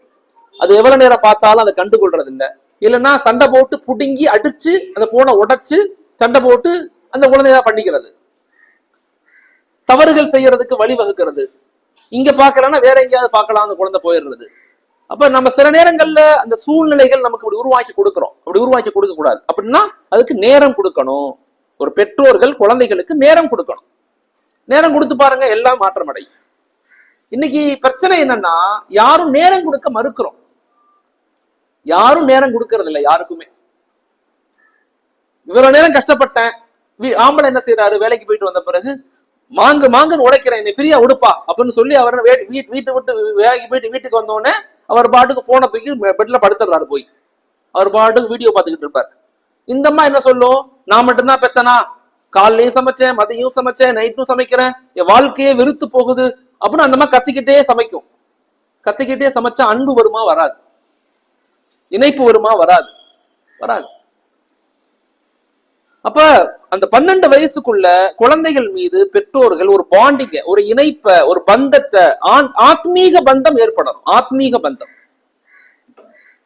அது எவ்வளவு நேரம் பார்த்தாலும் அதை கண்டுகொள்றது இல்லை. இல்லைன்னா சண்டை போட்டு புடுங்கி அடிச்சு அந்த போனை உடைச்சு சண்டை போட்டு அந்த குழந்தையா பண்ணிக்கிறது, தவறுகள் செய்யறதுக்கு வழிவகுக்கிறது. இங்க பாக்கலன்னா வேற எங்கேயாவது பார்க்கலாம் அந்த குழந்தை போயிடுறது. அப்ப நம்ம சில நேரங்கள்ல அந்த சூழ்நிலைகள் நமக்கு அப்படி உருவாக்கி கொடுக்கிறோம். அப்படி உருவாக்கி கொடுக்க கூடாது. அப்படின்னா அதுக்கு நேரம் கொடுக்கணும். ஒரு பெற்றோர்கள் குழந்தைகளுக்கு நேரம் கொடுக்கணும். நேரம் கொடுத்து பாருங்க, எல்லாம் மாற்றம் அடையும். இன்னைக்கு பிரச்சனை என்னன்னா, யாரும் நேரம் கொடுக்க மறுக்கிறோம். யாரும் நேரம் கொடுக்கறது இல்லை யாருக்குமே. இவ்வளவு நேரம் கஷ்டப்பட்டேன். ஆம்பளை என்ன செய்யறாரு, வேலைக்கு போயிட்டு வந்த பிறகு மாங்குன்னு உடைக்கிறேன், நீ ஃப்ரீயா உடுப்பா அப்படின்னு சொல்லி அவர் வீட்டை விட்டு வேலைக்கு போயிட்டு வீட்டுக்கு வந்தோடனே அவர் பாட்டுக்கு போனை தூக்கி பெட்ல படுத்துறாரு. போய் அவர் பாட்டுக்கு வீடியோ பார்த்துக்கிட்டு இருப்பார். இந்த அம்மா என்ன சொல்லும், நான் மட்டும்தான் பெத்தனா, காலையும் சமைச்சேன், மதியம் சமைச்சேன், நைட்டும் சமைக்கிறேன், என் வாழ்க்கையே வெறுத்து போகுது அப்படின்னு அந்த மாதிரி கத்திக்கிட்டே சமைக்கும். கத்திக்கிட்டே சமைச்சா அன்பு வருமா? வராது. இணைப்பு வருமா? வராது. வராது. அப்ப அந்த 12 வயசுக்குள்ள குழந்தைகள் மீது பெற்றோர்கள் ஒரு பாண்டிங்க, ஒரு இணைப்ப, ஒரு பந்தத்தை, ஆத்மீக பந்தம் ஏற்படணும். ஆத்மீக பந்தம்.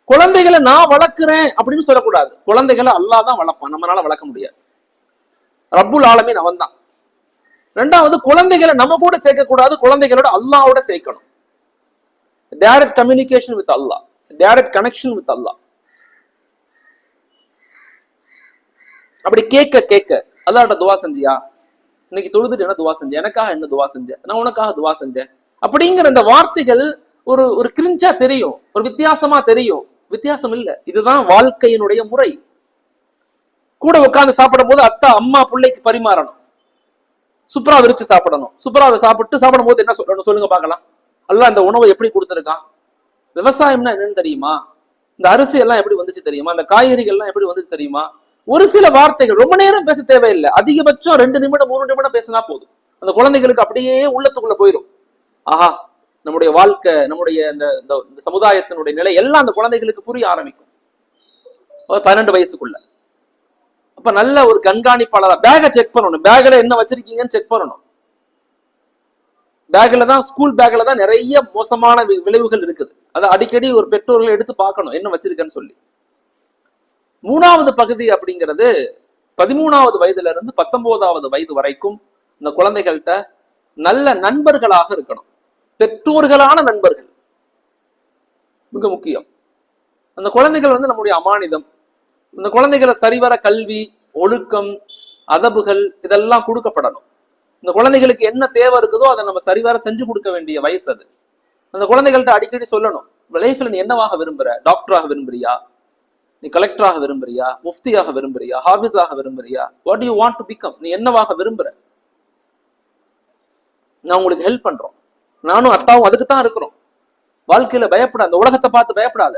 குழந்தைகளை நான் வளர்க்கிறேன் அப்படின்னு சொல்லக்கூடாது. குழந்தைகளை அல்லாஹ் தான் வளர்ப்பான், நம்மளால வளர்க்க முடியாது. ரப்புல் ஆலமீன் அவன் தான். ரெண்டாவது, குழந்தைகளை நம்ம கூட சேர்க்க கூடாது, குழந்தைகளோட அல்லாஹ்வோட சேர்க்கணும். Direct communication with Allah, direct connection with Allah. அப்படி கேட்க கேட்க அல்லாஹ்ட்ட துவா செஞ்சியா, இன்னைக்கு தொழுதுட்டு என்ன துவா செஞ்சேன், எனக்காக என்ன துவா செஞ்சேன், நான் உனக்காக துவா செஞ்சேன் அப்படிங்கிற இந்த வார்த்தைகள் ஒரு கிரிஞ்சா தெரியும், ஒரு வித்தியாசமா தெரியும். வித்தியாசம் இல்லை, இதுதான் வாழ்க்கையினுடைய முறை. கூட உட்கார்ந்து சாப்பிடும் போது அம்மா பிள்ளைக்கு பரிமாறணும், சுப்ரா விரிச்சு சாப்பிடணும். சுப்ராவை சாப்பிடும் போது என்ன சொல்லணும் சொல்லுங்க பார்க்கலாம். அல்லாஹ் இந்த உணவை எப்படி கொடுத்துருக்கான்? விவசாயம்னா என்னன்னு தெரியுமா? இந்த அரிசி எல்லாம் எப்படி வந்துச்சு தெரியுமா? இந்த காய்கறிகள் எல்லாம் எப்படி வந்துச்சு தெரியுமா? ஒரு சில வார்த்தைகள் ரொம்ப நேரம் பேச தேவையில்லை, அதிகபட்சம் 2 நிமிடம் 3 நிமிடம் பேசினா போதும். அந்த குழந்தைகளுக்கு அப்படியே உள்ளத்துக்குள்ள போயிடும். ஆஹா, நம்முடைய வாழ்க்கை, நம்முடைய இந்த சமுதாயத்தினுடைய நிலை எல்லாம் அந்த குழந்தைகளுக்கு புரிய ஆரம்பிக்கும் 12 வயசுக்குள்ள. அப்ப நல்ல ஒரு கண்காணிப்பாளர் பேகை செக் பண்ணணும். பேக்ல என்ன வச்சிருக்கீங்கன்னு செக் பண்ணணும். பேக்ல தான், ஸ்கூல் பேக்ல தான் நிறைய மோசமான விளைவுகள் இருக்குது. அதை அடிக்கடி ஒரு பெற்றோர்கள் எடுத்து பார்க்கணும் என்ன வச்சிருக்கேன்னு சொல்லி. 3வது பகுதி அப்படிங்கிறது 13வது வயதுல இருந்து 19வது வயது வரைக்கும் இந்த குழந்தைகள்கிட்ட நல்ல நண்பர்களாக இருக்கணும். பெற்றோர்களான நண்பர்கள் மிக முக்கியம். அந்த குழந்தைகள் நம்முடைய அமானிதம். இந்த குழந்தைகளை சரிவர கல்வி, ஒழுக்கம், அதபுகள் இதெல்லாம் கொடுக்கப்படணும். இந்த குழந்தைகளுக்கு என்ன தேவை இருக்குதோ அதை நம்ம சரிவர செஞ்சு கொடுக்க வேண்டிய வயசு அது. அந்த குழந்தைகள்கிட்ட அடிக்கடி சொல்லணும், லைஃப்ல நீ என்னவாக விரும்புற? டாக்டராக விரும்புறியா, நீ கலெக்டராக விரும்புறியா, முஃப்தியாக விரும்புறியா, ஹாஃபிஸாக விரும்புறியா, what you want to become, நீ என்னவாக விரும்புற? நான் உங்களுக்கு ஹெல்ப் பண்றோம், நானும் அத்தாவும் அதுக்கு தான் இருக்கிறோம். வாழ்க்கையில பயப்படாத, இந்த உலகத்தை பார்த்து பயப்படாத,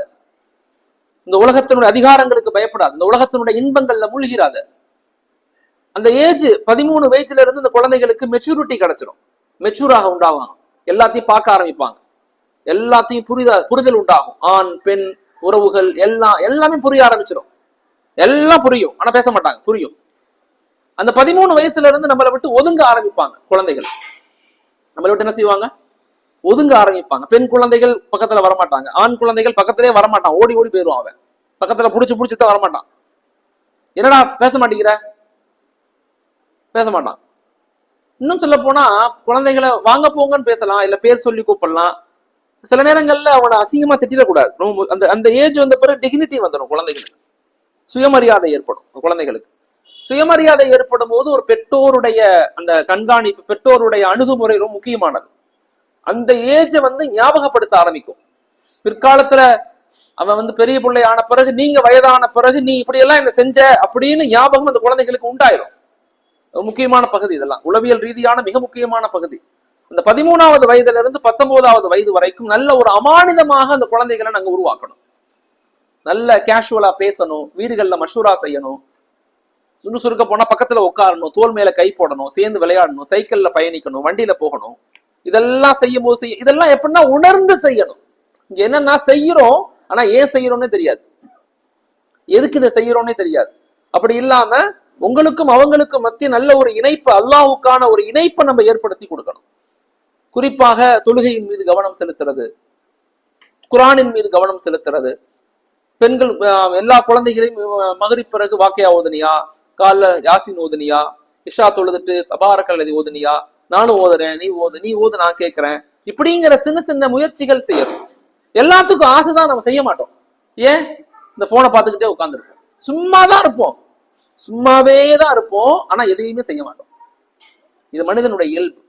இந்த உலகத்தினுடைய அதிகாரங்களுக்கு பயப்படாது, இந்த உலகத்தினுடைய இன்பங்கள்ல மூழ்கிறாத. அந்த ஏஜ் 13 வயசுல இருந்து இந்த குழந்தைகளுக்கு மெச்சூரிட்டி கிடைச்சிடும். மெச்சூராக உண்டாகும், எல்லாத்தையும் பார்க்க ஆரம்பிப்பாங்க, எல்லாத்தையும் புரிதல் உண்டாகும். ஆண் பெண் உறவுகள் எல்லாமே புரிய ஆரம்பிச்சிடும். எல்லாம் புரியும், ஆனா பேச மாட்டாங்க, புரியும். அந்த 13 வயசுல இருந்து நம்மளை விட்டு ஒதுங்க ஆரம்பிப்பாங்க குழந்தைகள். நம்மளை விட்டு என்ன செய்வாங்க? ஒதுங்க ஆரம்பிப்பாங்க. பெண் குழந்தைகள் பக்கத்துல வரமாட்டாங்க, ஆண் குழந்தைகள் பக்கத்திலே வரமாட்டான், ஓடி ஓடி போயிடுவான். அவன் பக்கத்துல புடிச்சுதான் வரமாட்டான். என்னடா பேச மாட்டேங்கிற? பேச மாட்டான். இன்னும் சொல்ல போனா குழந்தைகளை வாங்க போங்கன்னு பேசலாம், இல்ல பேர் சொல்லி கூப்பிடலாம். சில நேரங்கள்ல அவனை அசிங்கமா திட்டிடக்கூடாது. அந்த ஏஜ் வந்த பிறகு டிக்னிட்டி வந்துடும் குழந்தைகளுக்கு, சுயமரியாதை ஏற்படும். குழந்தைகளுக்கு சுயமரியாதை ஏற்படும் போது ஒரு பெற்றோருடைய அந்த கண்காணிப்பு, பெற்றோருடைய அணுகுமுறை ரொம்ப முக்கியமானது. அந்த ஏஜ ஞாபகப்படுத்த ஆரம்பிக்கும். பிற்காலத்துல அவன் பெரிய பிள்ளை ஆன பிறகு, நீங்க வயதான பிறகு நீ இப்படி எல்லாம் என்ன செஞ்ச அப்படின்னு ஞாபகம் அந்த குழந்தைகளுக்கு உண்டாயிரும். முக்கியமான பகுதி இதெல்லாம், உளவியல் ரீதியான மிக முக்கியமான பகுதி. அந்த 13வது வயதுல இருந்து 19வது வயது வரைக்கும் நல்ல ஒரு அமானிதமாக அந்த குழந்தைகளை நாங்க உருவாக்கணும். நல்ல கேஷுவலா பேசணும், வீடுகள்ல மஷூரா செய்யணும், சுறுக்க போனா பக்கத்துல உட்காரணும், தோல் மேல கை போடணும், சேர்ந்து விளையாடணும், சைக்கிள்ல பயணிக்கணும், வண்டியில போகணும். இதெல்லாம் செய்யும் போது இதெல்லாம் எப்படின்னா உணர்ந்து செய்யணும். இங்க என்னன்னா செய்யறோம், ஆனா ஏன் செய்யறோம்னே தெரியாது, எதுக்கு இதை செய்யறோம்னே தெரியாது. அப்படி இல்லாம உங்களுக்கும் அவங்களுக்கும் மத்திய நல்ல ஒரு இணைப்பு, அல்லாஹ்வுக்கான ஒரு இணைப்பை நம்ம ஏற்படுத்தி கொடுக்கணும். குறிப்பாக தொழுகையின் மீது கவனம் செலுத்துறது, குர்ஆனின் மீது கவனம் செலுத்துறது. பெண்கள் எல்லா குழந்தைகளையும் மகரிப் பிறகு வாக்கியா ஓதுனியா, காலைல யாசின் ஓதுனியா, இஷா தொழுதுட்டு தபாரக்கல்லதி ஓதுனியா, நானும் ஓதுறேன், நீ ஓது நான் கேட்கிறேன், இப்படிங்கிற சின்ன சின்ன முயற்சிகள் செய்யணும். எல்லாத்துக்கும் ஆசைதான், நம்ம செய்ய மாட்டோம். ஏன்? இந்த போனை பார்த்துக்கிட்டே உட்காந்துருப்போம், சும்மாதான் இருப்போம், சும்மாவே தான் இருப்போம், ஆனா எதையுமே செய்ய மாட்டோம். இது மனிதனுடைய இயல்பு.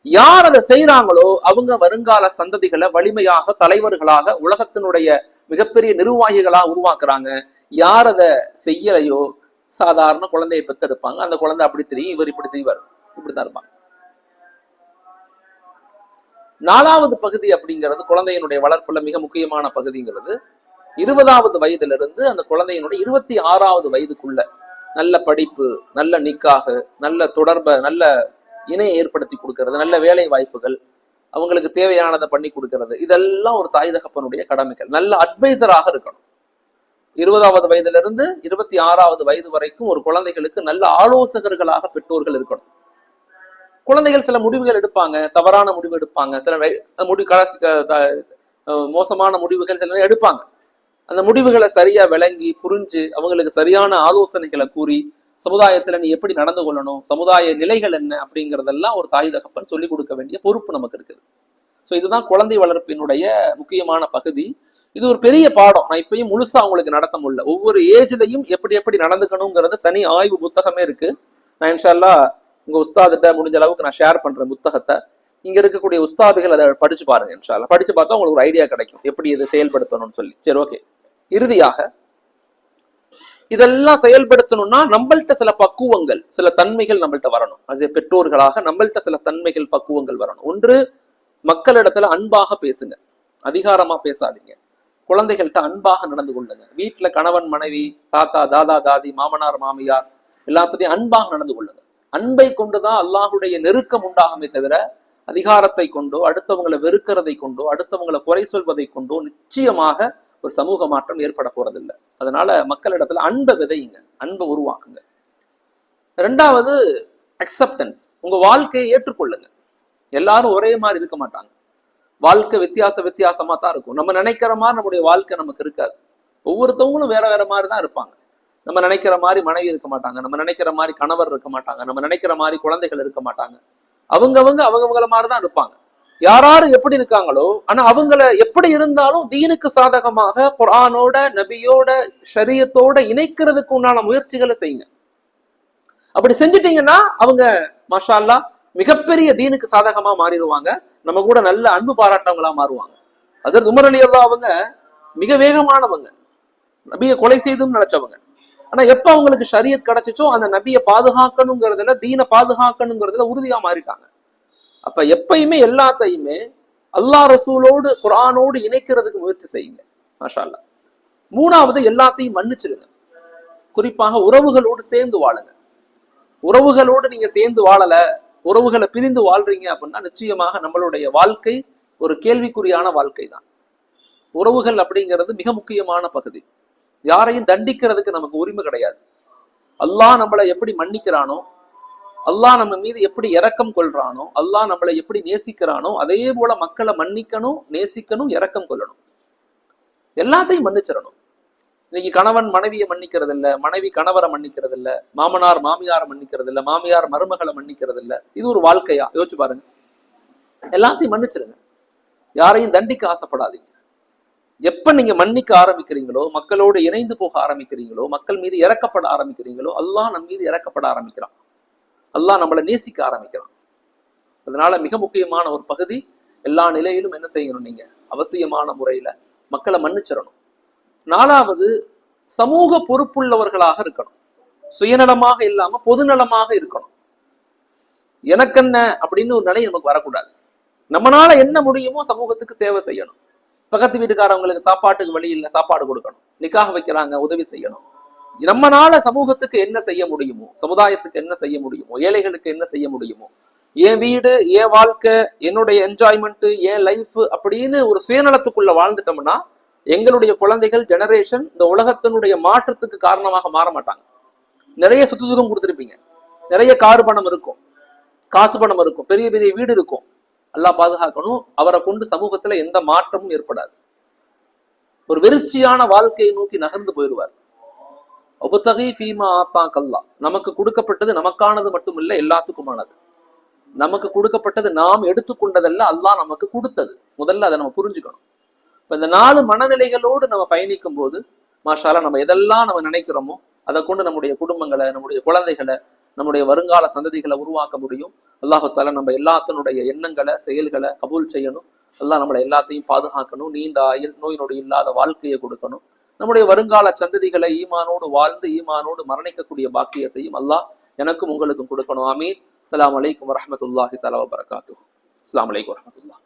யார் அதை செய்யறாங்களோ அவங்க வருங்கால சந்ததிகளை வலிமையாக, தலைவர்களாக, உலகத்தினுடைய மிகப்பெரிய நிர்வாகிகளாக உருவாக்குறாங்க. யார் அதை செய்யலையோ சாதாரண குழந்தையை பெற்றெடுப்பாங்க. அந்த குழந்தை அப்படி தெரியும், இவர் இப்படி தெரிவார், இப்படித்தான் இருப்பாங்க. 4வது பகுதி அப்படிங்கிறது குழந்தையினுடைய வளர்ப்புல மிக முக்கியமான பகுதிங்கிறது 20வது வயதிலிருந்து அந்த குழந்தையினுடைய 26வது வயதுக்குள்ள நல்ல படிப்பு, நல்ல நிக்காக, நல்ல தொடர்பை, நல்ல இணையை ஏற்படுத்தி கொடுக்கறது, நல்ல வேலை வாய்ப்புகள், அவங்களுக்கு தேவையானதை பண்ணி கொடுக்கறது, இதெல்லாம் ஒரு தாய் தகப்பனுடைய கடமைகள். நல்ல அட்வைசராக இருக்கணும். 20வது வயதிலிருந்து 26வது வயது வரைக்கும் ஒரு குழந்தைகளுக்கு நல்ல ஆலோசகர்களாக பெற்றோர்கள் இருக்கணும். குழந்தைகள் சில முடிவுகள் எடுப்பாங்க, தவறான முடிவு எடுப்பாங்க, சில மோசமான முடிவுகள் சில எடுப்பாங்க. அந்த முடிவுகளை சரியா விளங்கி புரிஞ்சு அவங்களுக்கு சரியான ஆலோசனைகளை கூறி சமுதாயத்துல நீ எப்படி நடந்து கொள்ளணும், சமுதாய நிலைகள் என்ன அப்படிங்கிறதெல்லாம் ஒரு தாய் தகப்பன் சொல்லிக் கொடுக்க வேண்டிய பொறுப்பு நமக்கு இருக்குது. ஸோ இதுதான் குழந்தை வளர்ப்பினுடைய முக்கியமான பகுதி. இது ஒரு பெரிய பாடம். நான் இப்பயும் முழுசா அவங்களுக்கு நடத்த முடியல. ஒவ்வொரு ஏஜ்லையும் எப்படி எப்படி நடந்துக்கணுங்கிறது தனி ஆய்வு புத்தகமே இருக்கு. நான் இன்ஷா அல்லாஹ் உங்க உஸ்தாதிட்ட முடிஞ்ச அளவுக்கு நான் ஷேர் பண்றேன் புத்தகத்தை. இங்க இருக்கக்கூடிய உஸ்தாதுகள் அதை படிச்சு பாருங்க. இன்ஷா அல்லாஹ் படிச்சு பார்த்தா உங்களுக்கு ஒரு ஐடியா கிடைக்கும் எப்படி இதை செயல்படுத்தணும்னு சொல்லி. சரி, ஓகே. இறுதியாக இதெல்லாம் செயல்படுத்தணும்னா நம்மள்ட்ட சில பக்குவங்கள், சில தன்மைகள் நம்மள்ட்ட வரணும். அது பெற்றோர்களாக நம்மள்ட்ட சில தன்மைகள், பக்குவங்கள் வரணும். ஒன்று, மக்களிடத்துல அன்பாக பேசுங்க, அதிகாரமா பேசாதீங்க. குழந்தைகள்கிட்ட அன்பாக நடந்து கொள்ளுங்க. வீட்டுல கணவன் மனைவி, தாத்தா தாதா தாதி, மாமனார் மாமியார் எல்லாத்துடையும் அன்பாக நடந்து கொள்ளுங்க. அன்பை கொண்டுதான் அல்லாஹுடைய நெருக்கம் உண்டாகுமே தவிர அதிகாரத்தை கொண்டோ, அடுத்தவங்களை வெறுக்கிறதை கொண்டோ, அடுத்தவங்களை குறை சொல்வதை கொண்டோ நிச்சயமாக ஒரு சமூக மாற்றம் ஏற்பட போறதில்லை. அதனால மக்களிடத்துல அன்பை விதையுங்க, அன்பை உருவாக்குங்க. 2வது, அக்செப்டன்ஸ். உங்க வாழ்க்கையை ஏற்றுக்கொள்ளுங்க. எல்லாரும் ஒரே மாதிரி இருக்க மாட்டாங்க. வாழ்க்கை வித்தியாசமா தான் இருக்கும். நம்ம நினைக்கிற மாதிரி நம்முடைய வாழ்க்கை நமக்கு இருக்காது. ஒவ்வொருத்தவங்களும் வேற வேற மாதிரி தான் இருப்பாங்க. நம்ம நினைக்கிற மாதிரி மனைவி இருக்க மாட்டாங்க, நம்ம நினைக்கிற மாதிரி கணவர் இருக்க மாட்டாங்க, நம்ம நினைக்கிற மாதிரி குழந்தைகள் இருக்க மாட்டாங்க. அவங்கவங்கள மாதிரிதான் இருப்பாங்க. யாராரு எப்படி இருக்காங்களோ, ஆனா அவங்கள எப்படி இருந்தாலும் தீனுக்கு சாதகமாக குர்ஆனோட, நபியோட, ஷரியத்தோட இணைக்கிறதுக்கு உண்டான முயற்சிகளை செய்யுங்க. அப்படி செஞ்சுட்டீங்கன்னா அவங்க மாஷா அல்லாஹ் மிகப்பெரிய தீனுக்கு சாதகமா மாறிடுவாங்க. நம்ம கூட நல்ல அன்பு பாராட்டவங்களா மாறுவாங்க. ஹஜ்ரத் உமர் ரலியல்லாஹு அவங்க மிக வேகமானவங்க, நபியை கொலை செய்தும் நினைச்சவங்க. ஆனா எப்ப அவங்களுக்கு ஷரியத் கிடைச்சிச்சோ அந்த நபியை பாதுகாக்கணுங்கிறதுல, தீனை பாதுகாக்கணுங்கிறதுல உறுதியா மாறிட்டாங்க. அப்ப எப்பயுமே எல்லாத்தையுமே அல்லாஹ் ரசூலோடு, குர்ஆனோடு இணைக்கிறதுக்கு முயற்சி செய்யுங்க. மாஷா அல்லாஹ். 3வது, எல்லாத்தையும் மன்னிச்சிருங்க. குறிப்பாக உறவுகளோடு சேர்ந்து வாழுங்க. உறவுகளோடு நீங்க சேர்ந்து வாழல, உறவுகளை பிரிந்து வாழ்றீங்க அப்படின்னா நிச்சயமாக நம்மளுடைய வாழ்க்கை ஒரு கேள்விக்குறியான வாழ்க்கை தான். உறவுகள் அப்படிங்கிறது மிக முக்கியமான பகுதி. யாரையும் தண்டிக்கிறதுக்கு நமக்கு உரிமை கிடையாது. அல்லாஹ் நம்மளை எப்படி மன்னிக்கிறானோ, அல்லாஹ் நம்ம மீது எப்படி இரக்கம் கொள்றானோ, அல்லாஹ் நம்மளை எப்படி நேசிக்கிறானோ, அதே போல மக்களை மன்னிக்கணும், நேசிக்கணும், இரக்கம் கொள்ளணும். எல்லாத்தையும் மன்னிச்சிடணும். இன்னைக்கு கணவன் மனைவியை மன்னிக்கிறது இல்ல, மனைவி கணவரை மன்னிக்கிறது இல்ல, மாமனார் மாமியாரை மன்னிக்கிறது இல்ல, மாமியார் மருமகளை மன்னிக்கிறது இல்ல. இது ஒரு வாழ்க்கையா? யோசிச்சு பாருங்க. எல்லாத்தையும் மன்னிச்சிருங்க. யாரையும் தண்டிக்க ஆசைப்படாதீங்க. எப்ப நீங்க மன்னிக்க ஆரம்பிக்கிறீங்களோ, மக்களோடு இணைந்து போக ஆரம்பிக்கிறீங்களோ, மக்கள் மீது இறக்கப்பட ஆரம்பிக்கிறீங்களோ, அல்லாஹ் நம் மீது இறக்கப்பட ஆரம்பிக்கிறான். அல்லாஹ் நம்மளை நேசிக்க ஆரம்பிக்கிறான். அதனால மிக முக்கியமான ஒரு பகுதி, எல்லா நிலையிலும் என்ன செய்யணும், நீங்க அவசியமான முறையில மக்களை மன்னிச்சிடணும். 4வது, சமூக பொறுப்புள்ளவர்களாக இருக்கணும். சுயநலமாக இல்லாம பொதுநலமாக இருக்கணும். எனக்கென்ன அப்படின்னு ஒரு நிலை நமக்கு வரக்கூடாது. நம்மளால என்ன முடியுமோ சமூகத்துக்கு சேவை செய்யணும். பக்கத்து வீட்டுக்காரவங்களுக்கு சாப்பாட்டுக்கு வழி இல்லை, சாப்பாடு கொடுக்கணும். நிக்காக வைக்கிறாங்க, உதவி செய்யணும். நம்மனால சமூகத்துக்கு என்ன செய்ய முடியுமோ, சமுதாயத்துக்கு என்ன செய்ய முடியுமோ, ஏழைகளுக்கு என்ன செய்ய முடியுமோ, என் வீடு, என் வாழ்க்கை, என்னுடைய என்ஜாய்மெண்ட், என் லைஃப் அப்படின்னு ஒரு சுயநலத்துக்குள்ள வாழ்ந்துட்டோம்னா எங்களுடைய குழந்தைகள், ஜெனரேஷன் இந்த உலகத்தினுடைய மாற்றத்துக்கு காரணமாக மாற மாட்டாங்க. நிறைய சொத்து சுகம் கொடுத்துருப்பீங்க, நிறைய காரு பணம் இருக்கும், காசு பணம் இருக்கும், பெரிய பெரிய வீடு இருக்கும். அல்லாஹ் பாதுகாக்கணும். அவரை கொண்டு சமூகத்துல எந்த மாற்றமும் ஏற்படாது. ஒரு வெறிச்சியான வாழ்க்கையை நோக்கி நகர்ந்து போயிடுவார். நமக்கு கொடுக்கப்பட்டது நமக்கானது மட்டும் இல்லை, எல்லாத்துக்குமானது. நமக்கு கொடுக்கப்பட்டது நாம் எடுத்துக்கொண்டதல்ல, அல்லாஹ் நமக்கு கொடுத்தது. முதல்ல அதை நம்ம புரிஞ்சுக்கணும். இப்ப இந்த 4 மனநிலைகளோடு நம்ம பயணிக்கும் போது மாஷா அல்லாஹ் நம்ம எதெல்லாம் நம்ம நினைக்கிறோமோ அதை கொண்டு நம்முடைய குடும்பங்களை, நம்முடைய குழந்தைகளை, நம்முடைய வருங்கால சந்ததிகளை உருவாக்க முடியும். அல்லாஹு தாலா நம்ம எல்லாத்தினுடைய எண்ணங்களை, செயல்களை கபூல் செய்யணும். அல்லாஹ் நம்மளை எல்லாத்தையும் பாதுகாக்கணும். நீண்ட ஆயுள், நோய் நொடி இல்லாத வாழ்க்கையை கொடுக்கணும். நம்முடைய வருங்கால சந்ததிகளை ஈமானோடு வாழ்ந்து ஈமானோடு மரணிக்கக்கூடிய பாக்கியத்தையும் அல்லாஹ் எனக்கும் உங்களுக்கும் கொடுக்கணும். ஆமீன். அஸ்ஸலாமு அலைக்கும் வரஹ்மத்துல்லாஹி தஆலா வபரகாத்துஹு. அஸ்ஸலாமு அலைக்கும் வரஹ்மத்துல்லாஹ்.